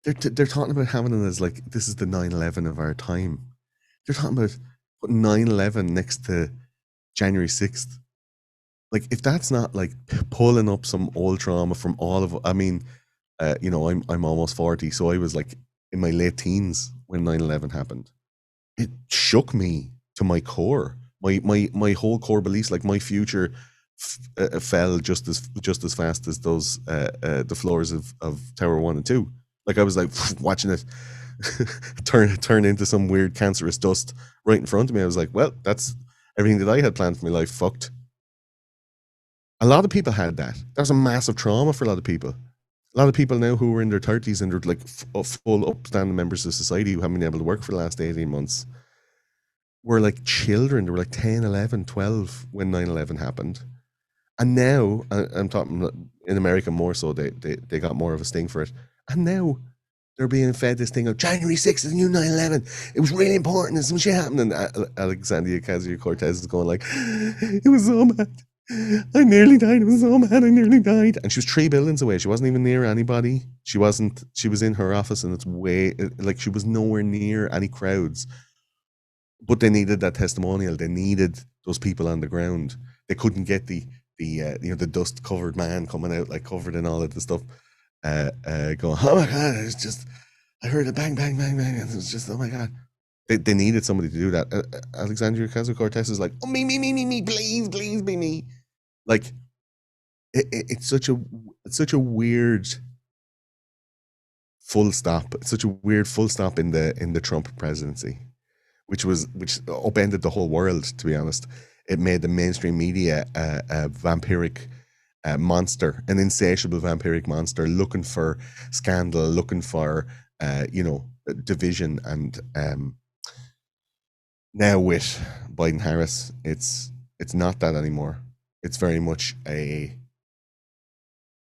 Speaker 2: They're talking about having it as like, this is the 9/11 of our time. They're talking about putting 9/11 next to January 6th. Like, if that's not like pulling up some old trauma from all of, I mean, I'm almost 40, so I was like in my late teens when 9/11 happened. It shook me to my core. My whole core beliefs, like my future fell just as fast as those the floors of Tower 1 and 2. Like, I was like watching it turn into some weird cancerous dust right in front of me. I was like, well, that's everything that I had planned for my life fucked. A lot of people had that. That was a massive trauma for a lot of people. A lot of people now who were in their 30s and they're like full upstanding members of society who haven't been able to work for the last 18 months were like children. They were like 10, 11, 12 when 9/11 happened. And now, I'm talking in America more so, they got more of a sting for it. And now they're being fed this thing of January 6th is the new 9/11. It was really important. There's some shit happening. Alexandria Ocasio-Cortez is going like, it was so bad. I nearly died. It was so bad. I nearly died. And she was 3 buildings away. She wasn't even near anybody. She was in her office, and it's way, like, she was nowhere near any crowds. But they needed that testimonial. They needed those people on the ground. They couldn't get the dust covered man coming out, like covered in all of the stuff, going, oh my God, it's just, I heard a bang, bang, bang, bang. And it was just, oh my God. They needed somebody to do that. Alexandria Ocasio-Cortez is like, oh, me, please be me. Like, it's such a weird full stop. It's such a weird full stop in the Trump presidency, which upended the whole world, to be honest. It made the mainstream media a vampiric monster, an insatiable vampiric monster looking for scandal, looking for division. And now with Biden-Harris, it's not that anymore. It's very much a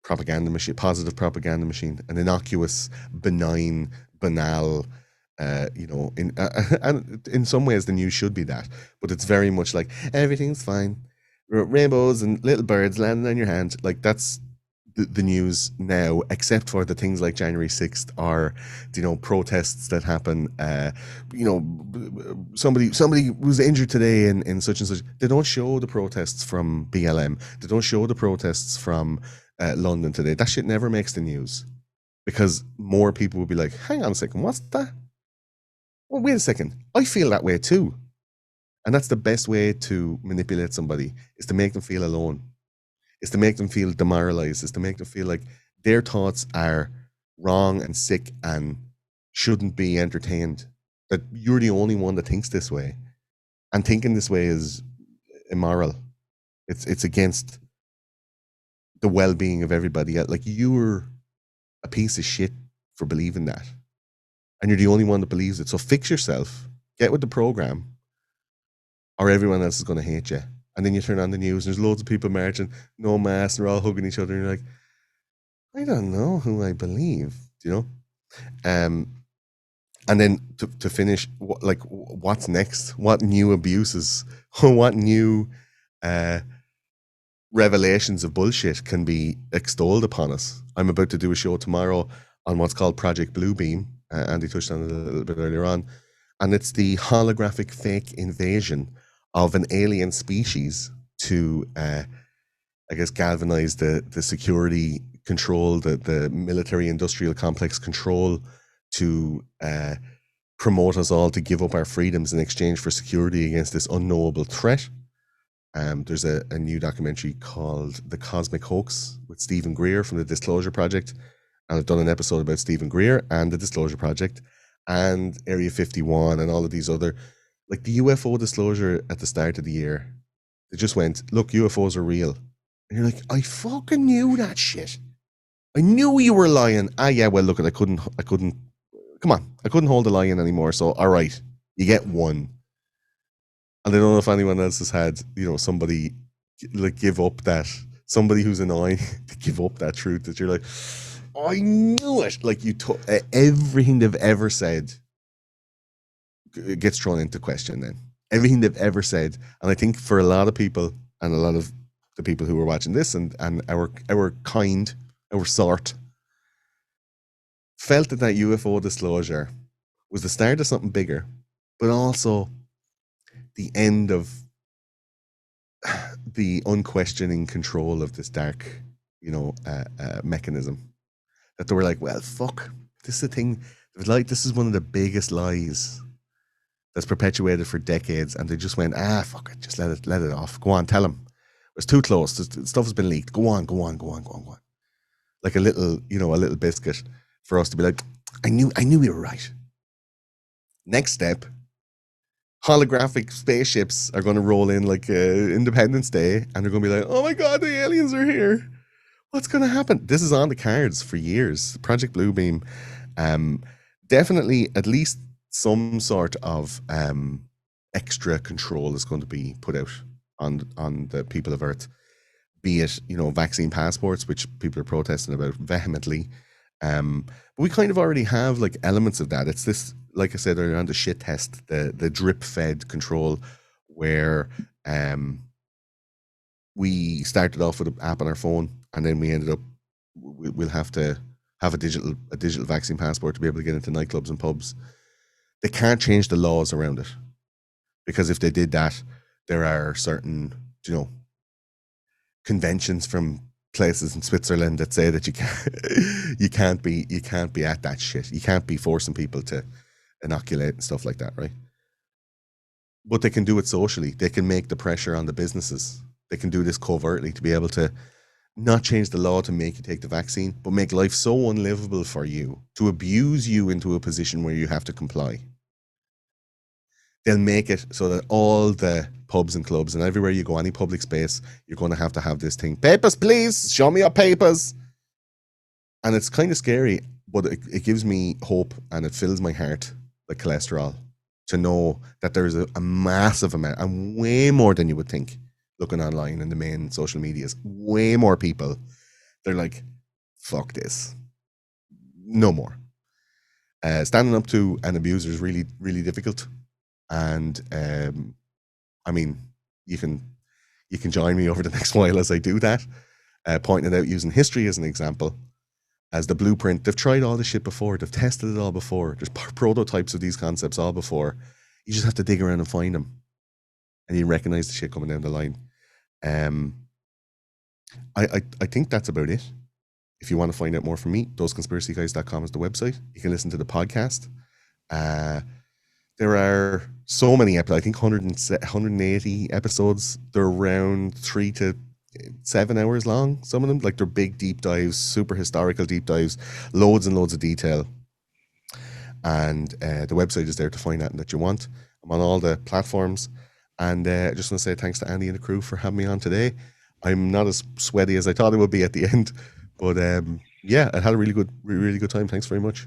Speaker 2: propaganda machine, positive propaganda machine, an innocuous, benign, banal, and in some ways the news should be that, but it's very much like everything's fine, rainbows and little birds landing on your hand. Like, that's the news now, except for the things like January 6th or protests that happen. Somebody was injured today in such and such. They don't show the protests from BLM. They don't show the protests from London today. That shit never makes the news, because more people will be like, hang on a second, what's that? Well, wait a second, I feel that way too. And that's the best way to manipulate somebody, is to make them feel alone. Is to make them feel demoralized, is to make them feel like their thoughts are wrong and sick and shouldn't be entertained. That you're the only one that thinks this way. And thinking this way is immoral. It's against the well-being of everybody. Like, you're a piece of shit for believing that. And you're the only one that believes it. So fix yourself, get with the program, or everyone else is going to hate you. And then you turn on the news, and there's loads of people marching, no masks, and they're all hugging each other, and you're like, I don't know who I believe, and then to finish, what's next? What new abuses, what new revelations of bullshit can be extolled upon us? I'm about to do a show tomorrow on what's called Project Bluebeam. Andy touched on it a little bit earlier on. And it's the holographic fake invasion of an alien species to, galvanize the security control, the military industrial complex control, to promote us all to give up our freedoms in exchange for security against this unknowable threat. There's a new documentary called The Cosmic Hoax with Stephen Greer from the Disclosure Project. And I've done an episode about Stephen Greer and the Disclosure Project and Area 51 and all of these other, like the UFO disclosure at the start of the year. They just went, look, UFOs are real. And you're like, I fucking knew that shit. I knew you were lying. Ah, yeah, well, look, I couldn't, come on, I couldn't hold the lie in anymore. So, all right, you get one. And I don't know if anyone else has had, somebody like give up that, somebody who's annoying to give up that truth that you're like, oh, I knew it. Like everything they've ever said gets thrown into question then. Everything they've ever said. And I think for a lot of people and a lot of the people who were watching this and our kind, our sort, felt that UFO disclosure was the start of something bigger, but also the end of the unquestioning control of this dark, mechanism. That they were like, well, fuck, this is the thing. Like, this is one of the biggest lies that's perpetuated for decades, and they just went, fuck it, just let it off. Go on, tell them. It's too close. Stuff has been leaked. Go on. Like a little biscuit for us to be like, I knew we were right. Next step, holographic spaceships are going to roll in like Independence Day, and they're going to be like, oh my God, the aliens are here. What's going to happen? This is on the cards for years. Project Bluebeam. Definitely at least some sort of extra control is going to be put out on the people of Earth, be it, vaccine passports, which people are protesting about vehemently. But we kind of already have like elements of that. It's this, like I said earlier on, the shit test, the drip fed control, where we started off with an app on our phone, and then we ended up we'll have to have a digital vaccine passport to be able to get into nightclubs and pubs. They can't change the laws around it, because if they did that, there are certain, conventions from places in Switzerland that say that you can't be at that shit. You can't be forcing people to inoculate and stuff like that, right? But they can do it socially. They can make the pressure on the businesses. They can do this covertly to be able to not change the law to make you take the vaccine, but make life so unlivable for you, to abuse you into a position where you have to comply. They'll make it so that all the pubs and clubs and everywhere you go, any public space, you're going to have this thing. Papers, please. Show me your papers. And it's kind of scary, but it gives me hope, and it fills my heart like cholesterol to know that there's a massive amount, and way more than you would think, looking online in the main social medias, way more people. They're like, fuck this. No more. Standing up to an abuser is really, really difficult. And I mean, you can join me over the next while as I do that, pointing it out using history as an example, as the blueprint. They've tried all this shit before. They've tested it all before. There's prototypes of these concepts all before. You just have to dig around and find them, and you recognize the shit coming down the line. I think that's about it. If you want to find out more from me, thoseconspiracyguys.com is the website. You can listen to the podcast. There are so many episodes. I think 180 episodes. They're around 3 to 7 hours long. Some of them, like, they're big deep dives, super historical deep dives, loads and loads of detail. And the website is there to find that you want. I'm on all the platforms. And I just want to say thanks to Andy and the crew for having me on today. I'm not as sweaty as I thought it would be at the end. But yeah, I had a really good time. Thanks very much.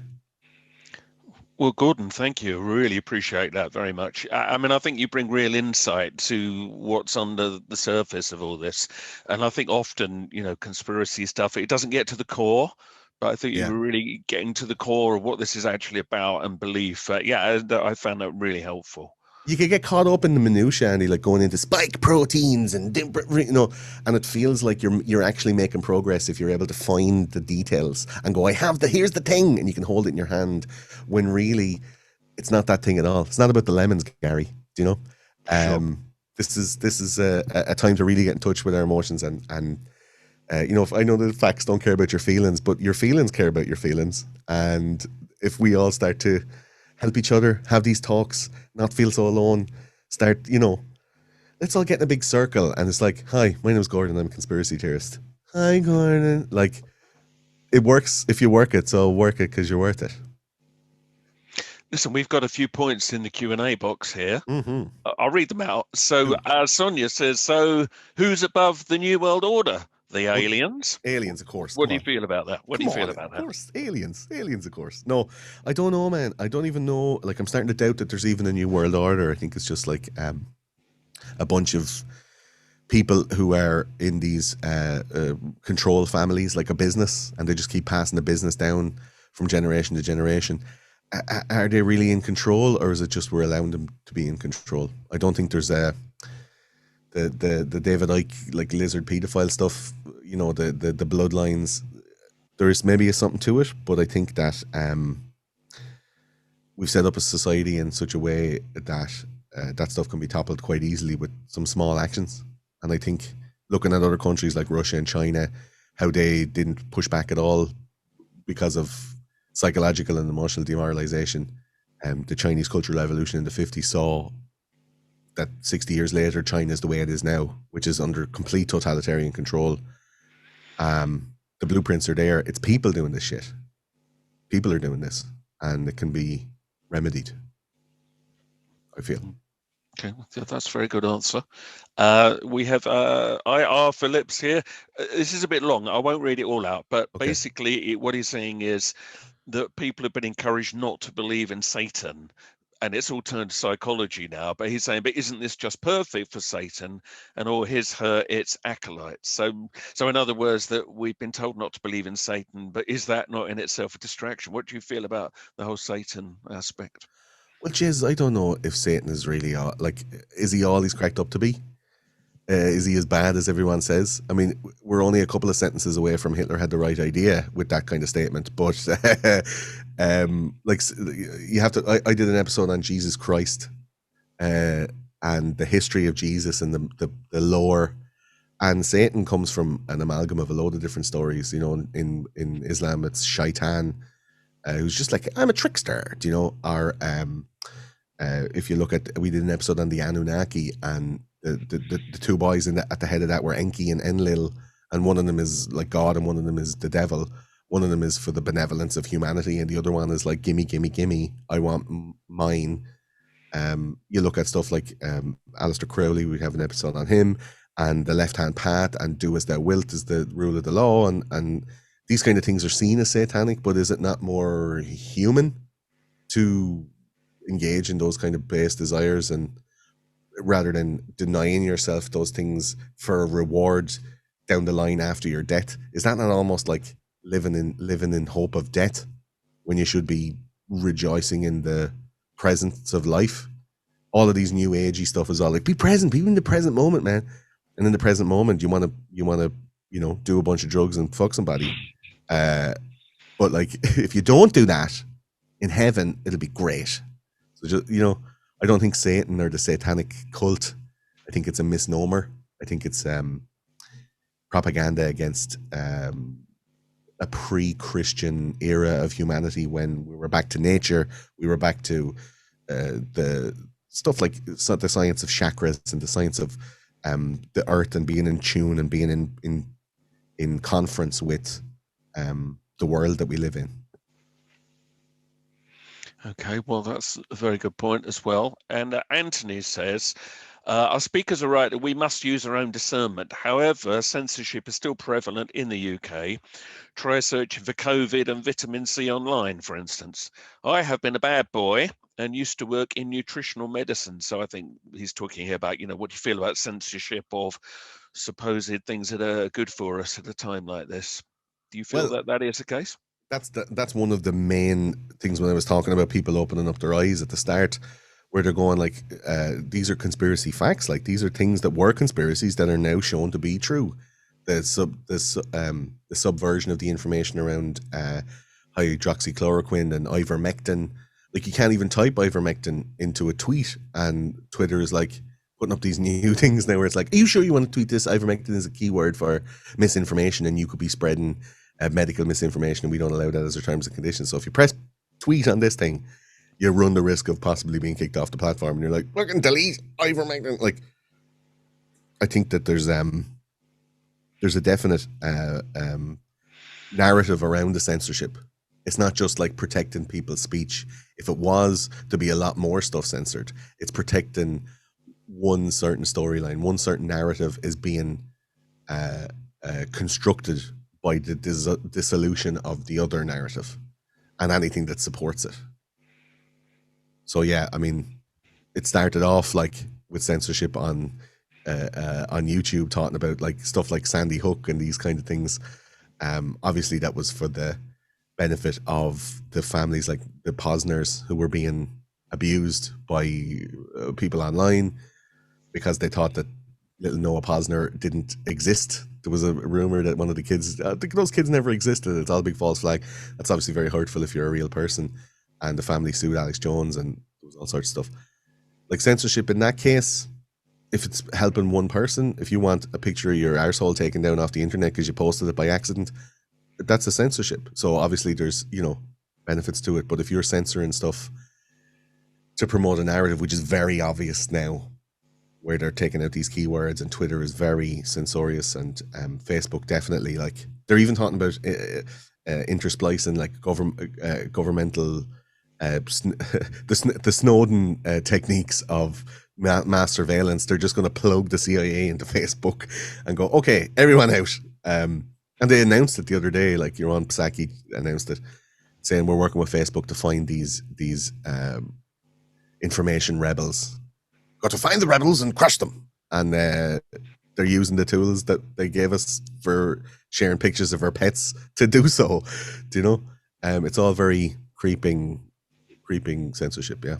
Speaker 1: Well, Gordon, thank you. Really appreciate that very much. I mean, I think you bring real insight to what's under the surface of all this. And I think often, conspiracy stuff, it doesn't get to the core. But I think you were really getting to the core of what this is actually about and belief. I found that really helpful.
Speaker 2: You could get caught up in the minutiae, Andy, like going into spike proteins and and it feels like you're actually making progress if you're able to find the details and go, here's the thing, and you can hold it in your hand, when really it's not that thing at all. It's not about the lemons, Gary. Do you know?
Speaker 1: Sure.
Speaker 2: This is a time to really get in touch with our emotions and if I know the facts don't care about your feelings, but your feelings care about your feelings, and if we all start to help each other, have these talks, not feel so alone. Start, let's all get in a big circle, and it's like, hi, my name's Gordon, I'm a conspiracy theorist. Hi, Gordon. Like, it works if you work it, so work it because you're worth it.
Speaker 1: Listen, we've got a few points in the Q&A box here.
Speaker 2: Mm-hmm.
Speaker 1: I'll read them out. So Sonia says, so who's above the New World Order? The
Speaker 2: Well,
Speaker 1: aliens?
Speaker 2: aliens, of course.
Speaker 1: What
Speaker 2: Come
Speaker 1: do you
Speaker 2: on.
Speaker 1: feel about that? What do
Speaker 2: Come
Speaker 1: you feel
Speaker 2: on.
Speaker 1: about
Speaker 2: Of
Speaker 1: that?
Speaker 2: course. Aliens. Aliens, of course. No, I don't know, man. I don't even know. Like, I'm starting to doubt that there's even a new world order. I think it's just like a bunch of people who are in these control families, like a business, and they just keep passing the business down from generation to generation. Are they really in control, or is it just we're allowing them to be in control? I don't think there's the David Icke, like, lizard pedophile stuff. The bloodlines. There's maybe something to it, but I think that we've set up a society in such a way that that stuff can be toppled quite easily with some small actions. And I think looking at other countries like Russia and China, how they didn't push back at all because of psychological and emotional demoralization. The Chinese Cultural Revolution in the 50s saw that 60 years later, China is the way it is now, which is under complete totalitarian control. The blueprints are there. It's people doing this shit. People are doing this, and it can be remedied, I feel.
Speaker 1: Okay, that's a very good answer. We have IR Phillips here. This is a bit long. I won't read it all out, but basically what he's saying is that people have been encouraged not to believe in Satan, and it's all turned to psychology now. But he's saying, but isn't this just perfect for Satan and all its acolytes? So in other words, that we've been told not to believe in Satan, but is that not in itself a distraction? What do you feel about the whole Satan aspect?
Speaker 2: Well, Jiz, I don't know if Satan is really is he all he's cracked up to be? Is he as bad as everyone says? I mean, we're only a couple of sentences away from Hitler had the right idea with that kind of statement. But like, you have to. I did an episode on Jesus Christ and the history of Jesus and the lore. And Satan comes from an amalgam of a load of different stories. In Islam, it's Shaitan, who's just like, I'm a trickster. Or if you look at, we did an episode on the Anunnaki, and the two boys at the head of that were Enki and Enlil, and one of them is like God and one of them is the devil. One of them is for the benevolence of humanity, and the other one is like, gimme, gimme, gimme, I want mine. You look at stuff like Aleister Crowley, we have an episode on him, and the left-hand path, and do as thou wilt is the rule of the law, and these kind of things are seen as satanic, but is it not more human to engage in those kind of base desires, and rather than denying yourself those things for a reward down the line after your death? Is that not almost like living in hope of death when you should be rejoicing in the presence of life? All of these new agey stuff is all like, be present, be in the present moment, man. And in the present moment, you want to do a bunch of drugs and fuck somebody. But like, if you don't do that, in heaven it'll be great. So just, I don't think Satan or the satanic cult, I think it's a misnomer. I think it's propaganda against a pre-Christian era of humanity, when we were back to nature, we were back to the stuff like the science of chakras and the science of the earth, and being in tune and being in conference with the world that we live in.
Speaker 1: Okay, well, that's a very good point as well. And Anthony says, our speakers are right that we must use our own discernment. However, censorship is still prevalent in the UK. Try searching for COVID and vitamin C online, for instance. I have been a bad boy and used to work in nutritional medicine. So I think he's talking here about, what do you feel about censorship of supposed things that are good for us at a time like this? Do you feel that is the case?
Speaker 2: That's one of the main things when I was talking about people opening up their eyes at the start, where they're going like, these are conspiracy facts. Like, these are things that were conspiracies that are now shown to be true. The subversion of the information around hydroxychloroquine and ivermectin. Like, you can't even type ivermectin into a tweet, and Twitter is like putting up these new things now where it's like, are you sure you want to tweet this? Ivermectin is a keyword for misinformation, and you could be spreading medical misinformation, and we don't allow that as our terms and conditions. So if you press tweet on this thing, you run the risk of possibly being kicked off the platform, and you're like, fucking delete ivermectin. Like, I think that there's a definite narrative around the censorship. It's not just like protecting people's speech. If it was, there'd be a lot more stuff censored. It's protecting one certain storyline, one certain narrative is being constructed by the dissolution of the other narrative and anything that supports it. So yeah, I mean, it started off like with censorship on YouTube, talking about like stuff like Sandy Hook and these kind of things. Obviously, that was for the benefit of the families, like the Posners, who were being abused by people online because they thought that little Noah Posner didn't exist. There was a rumor that one of the kids, those kids never existed. It's all a big false flag. That's obviously very hurtful if you're a real person. And the family sued Alex Jones, and there was all sorts of stuff. Like censorship in that case, if it's helping one person, if you want a picture of your arsehole taken down off the internet because you posted it by accident, that's a censorship. So obviously there's, benefits to it. But if you're censoring stuff to promote a narrative, which is very obvious now, where they're taking out these keywords, and Twitter is very censorious, and Facebook definitely, like, they're even talking about intersplicing like governmental the Snowden techniques of mass surveillance. They're just going to plug the CIA into Facebook and go, okay, everyone out. And they announced it the other day, like Yaron Psaki announced it, saying we're working with Facebook to find these information rebels. Got to find the rebels and crush them. And they're using the tools that they gave us for sharing pictures of our pets to do so. Do you know? It's all very creeping censorship, yeah.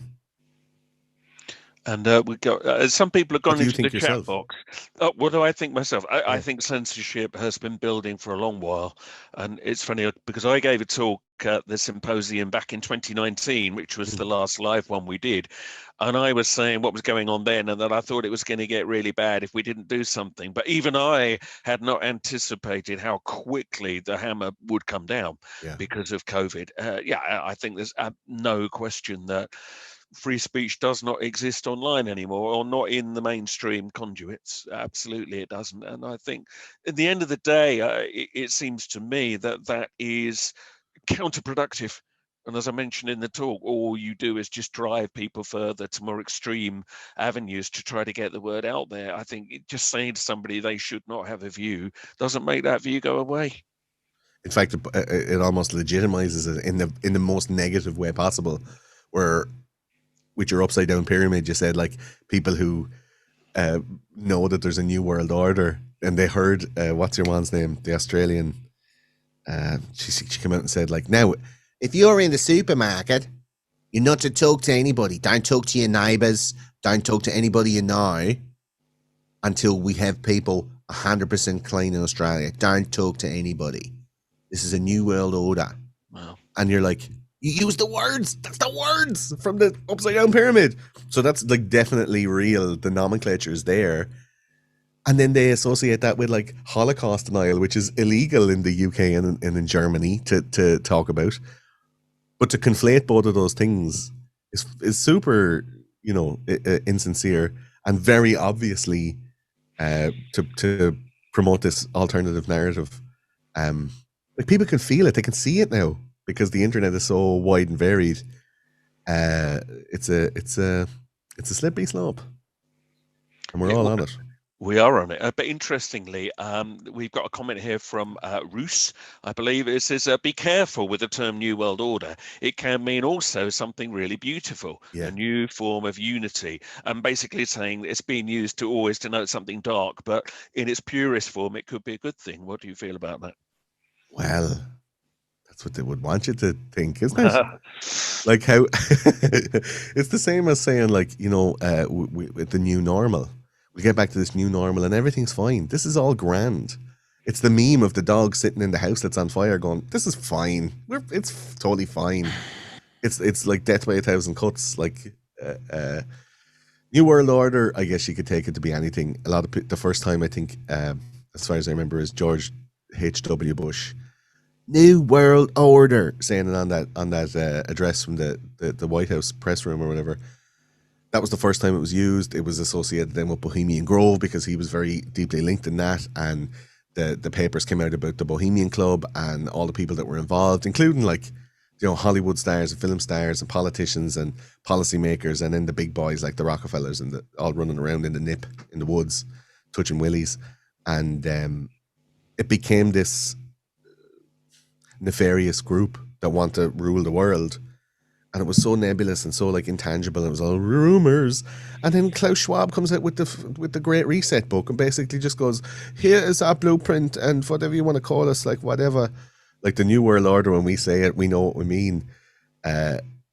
Speaker 1: And we got some people have gone into the
Speaker 2: yourself?
Speaker 1: chat box. What do I think myself? I think censorship has been building for a long while, and it's funny because I gave a talk at the symposium back in 2019, which was the last live one we did, and I was saying what was going on then, and that I thought it was going to get really bad if we didn't do something. But even I had not anticipated how quickly the hammer would come down because of COVID. I think there's no question that free speech does not exist online anymore, or not in the mainstream conduits. Absolutely it doesn't. And I think at the end of the day, it seems to me that that is counterproductive. And as I mentioned in the talk, all you do is just drive people further to more extreme avenues to try to get the word out there. I think just saying to somebody they should not have a view doesn't make that view go away.
Speaker 2: In fact, it almost legitimizes it in the most negative way possible, where with your upside down pyramid, you said like people who know that there's a new world order, and they heard what's your man's name, the Australian. She came out and said like, now if you're in the supermarket, you're not to talk to anybody. Don't talk to your neighbours. Don't talk to anybody you know until we have people 100% clean in Australia. Don't talk to anybody. This is a new world order.
Speaker 1: Wow.
Speaker 2: And you're like, you use the words. That's the words from the upside down pyramid. So that's like definitely real. The nomenclature is there. And then they associate that with like Holocaust denial, which is illegal in the UK and in Germany to talk about. But to conflate both of those things is super, insincere, and very obviously to promote this alternative narrative. Like people can feel it, they can see it now because the internet is so wide and varied. It's a slippery slope, and we're all on it.
Speaker 1: We are on it. But interestingly, we've got a comment here from Roos, I believe. It says, be careful with the term New World Order. It can mean also something really beautiful, a new form of unity. And basically saying it's being used to always denote something dark, but in its purest form, it could be a good thing. What do you feel about that?
Speaker 2: Well, that's what they would want you to think, isn't it? Like how it's the same as saying like, with the new normal. We get back to this new normal and everything's fine. This is all grand. It's the meme of the dog sitting in the house that's on fire going, this is fine. It's totally fine. It's like death by 1,000 cuts. Like New World Order, I guess you could take it to be anything. A lot of the first time, I think, as far as I remember, is George H.W. Bush New World Order, saying it on that address from the White House press room or whatever. That was the first time it was used. It was associated then with Bohemian Grove because he was very deeply linked in that, and the papers came out about the Bohemian Club and all the people that were involved, including like Hollywood stars and film stars and politicians and policymakers, and then the big boys like the Rockefellers and all running around in the nip in the woods, touching willies, and it became this nefarious group that want to rule the world. And it was so nebulous and so like intangible. It was all rumors, and then Klaus Schwab comes out with the Great Reset book and basically just goes, "Here is our blueprint, and whatever you want to call us, like whatever." Like the New World Order, when we say it, we know what we mean.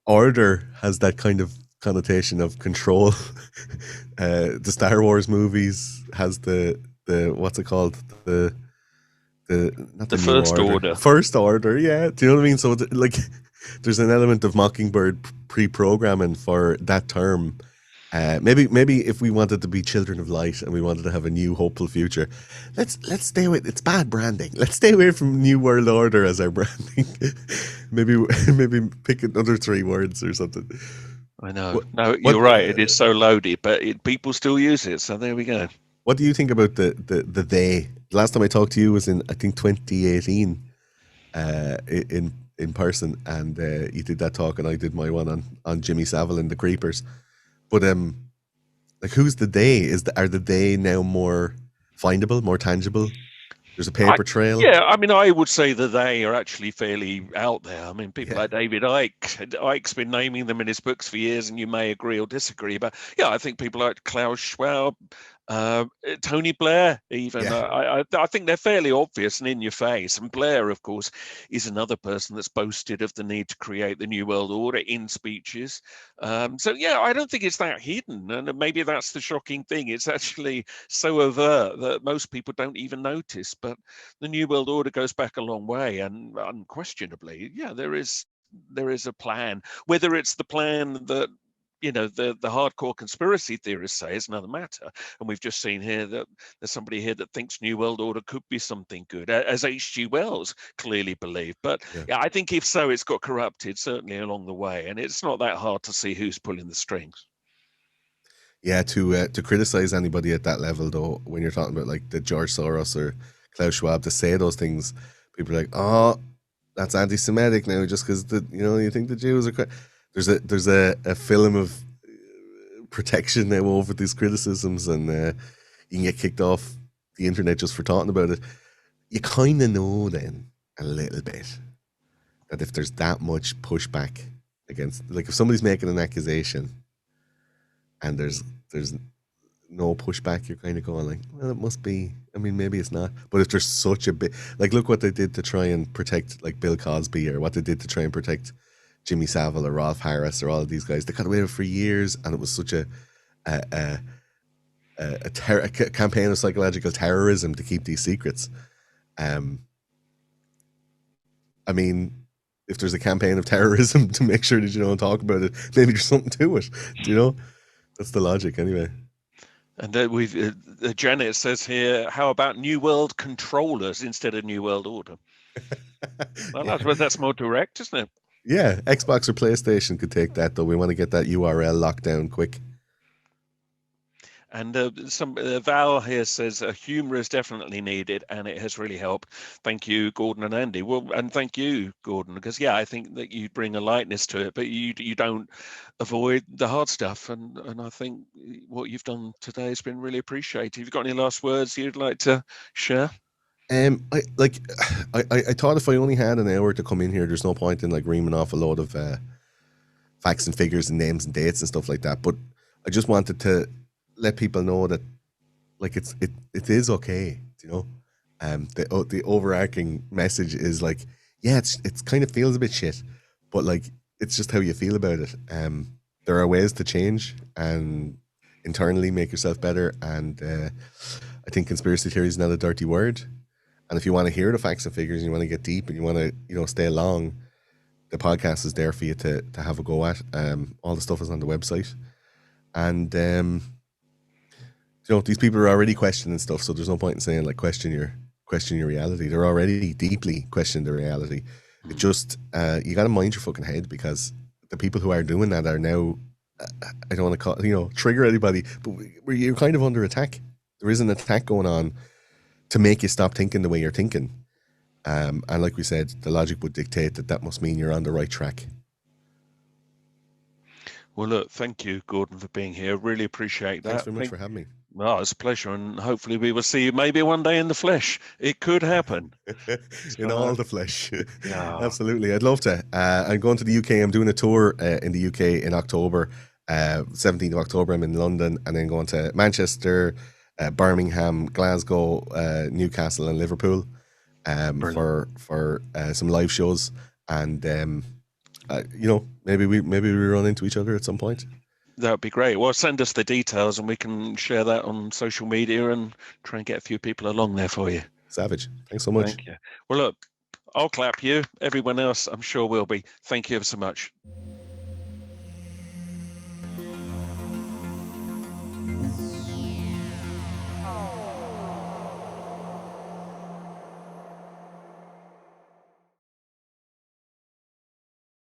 Speaker 2: Order has that kind of connotation of control. The Star Wars movies has the what's it called, the not
Speaker 1: The
Speaker 2: the New
Speaker 1: First
Speaker 2: Order,
Speaker 1: Order.
Speaker 2: First Order, yeah. Do you know what I mean? So like, there's an element of Mockingbird pre-programming for that term. Maybe if we wanted to be children of light and we wanted to have a new hopeful future, let's stay away. It's bad branding. Let's stay away from New World Order as our branding. maybe pick another 3 words or something.
Speaker 1: I know. No, you're right. It is so loaded, but people still use it. So there we go.
Speaker 2: What do you think about the they? The last time I talked to you was in, I think, 2018, in person, and you did that talk and I did my one on Jimmy Savile and the Creepers. But like, who's the they? Are the they now more findable, more tangible? There's a paper trail.
Speaker 1: Yeah, I mean, I would say that they are actually fairly out there. I mean, people like David Icke. Icke's been naming them in his books for years, and you may agree or disagree. But yeah, I think people like Klaus Schwab, Tony Blair, even. I think they're fairly obvious and in your face. And Blair, of course, is another person that's boasted of the need to create the New World Order in speeches. So yeah, I don't think it's that hidden, and maybe that's the shocking thing. It's actually so overt that most people don't even notice. But the New World Order goes back a long way, and unquestionably, yeah, there is a plan. Whether it's the plan that the hardcore conspiracy theorists say is another matter. And we've just seen here that there's somebody here that thinks New World Order could be something good, as H.G. Wells clearly believed. But yeah, I think if so, it's got corrupted certainly along the way, and it's not that hard to see who's pulling the strings.
Speaker 2: Yeah, to criticize anybody at that level, though, when you're talking about like the George Soros or Klaus Schwab, to say those things, people are like, "Oh, that's anti-Semitic now," just because you think the Jews are. There's a film of protection now over these criticisms, and you can get kicked off the internet just for talking about it. You kind of know then a little bit that if there's that much pushback against, like if somebody's making an accusation and there's no pushback, you're kind of going like, well, it must be. I mean, maybe it's not. But if there's such a bit, like, look what they did to try and protect like Bill Cosby, or what they did to try and protect Jimmy Savile or Rolf Harris or all of these guys. They got away with it for years, and it was such a campaign of psychological terrorism to keep these secrets. I mean, if there's a campaign of terrorism to make sure that you don't talk about it, maybe there's something to it. That's the logic, anyway.
Speaker 1: And Janet says here, how about New World Controllers instead of New World Order? Well, I suppose that's more direct, isn't it?
Speaker 2: Yeah, Xbox or PlayStation could take that, though. We want to get that URL locked down quick.
Speaker 1: And Val here says humor is definitely needed, and it has really helped. Thank you, Gordon and Andy. Well, and thank you, Gordon, because yeah, I think that you bring a lightness to it, but you don't avoid the hard stuff. And I think what you've done today has been really appreciated. Have you got any last words you'd like to share?
Speaker 2: I thought if I only had an hour to come in here, there's no point in like reaming off a load of facts and figures and names and dates and stuff like that. But I just wanted to let people know that like it is okay, the overarching message is like, yeah, it's kind of feels a bit shit, but like it's just how you feel about it. There are ways to change and internally make yourself better, and I think conspiracy theory is not a dirty word. And if you want to hear the facts and figures and you want to get deep and you want to stay along, the podcast is there for you to have a go at. All the stuff is on the website, and these people are already questioning stuff, so there's no point in saying like question question your reality. They're already deeply questioning the reality. It just you got to mind your fucking head, because the people who are doing that are now. I don't want to call trigger anybody, but you're kind of under attack. There is an attack going on to make you stop thinking the way you're thinking. And like we said, the logic would dictate that must mean you're on the right track.
Speaker 1: Well, look, thank you, Gordon, for being here. Really appreciate that.
Speaker 2: Thanks very much for having me.
Speaker 1: Well, it's a pleasure, and hopefully we will see you maybe one day in the flesh. It could happen.
Speaker 2: In all the flesh.
Speaker 1: Yeah.
Speaker 2: Absolutely. I'd love to. I'm going to the UK. I'm doing a tour in the UK in October. 17th of October, I'm in London, and then going to Manchester, Birmingham, Glasgow, Newcastle, and Liverpool for some live shows. And maybe we run into each other at some point.
Speaker 1: That would be great. Well, send us the details and we can share that on social media and try and get a few people along there for you.
Speaker 2: Savage. Thanks so much.
Speaker 1: Thank you. Well, look, I'll clap you. Everyone else, I'm sure will be. Thank you ever so much.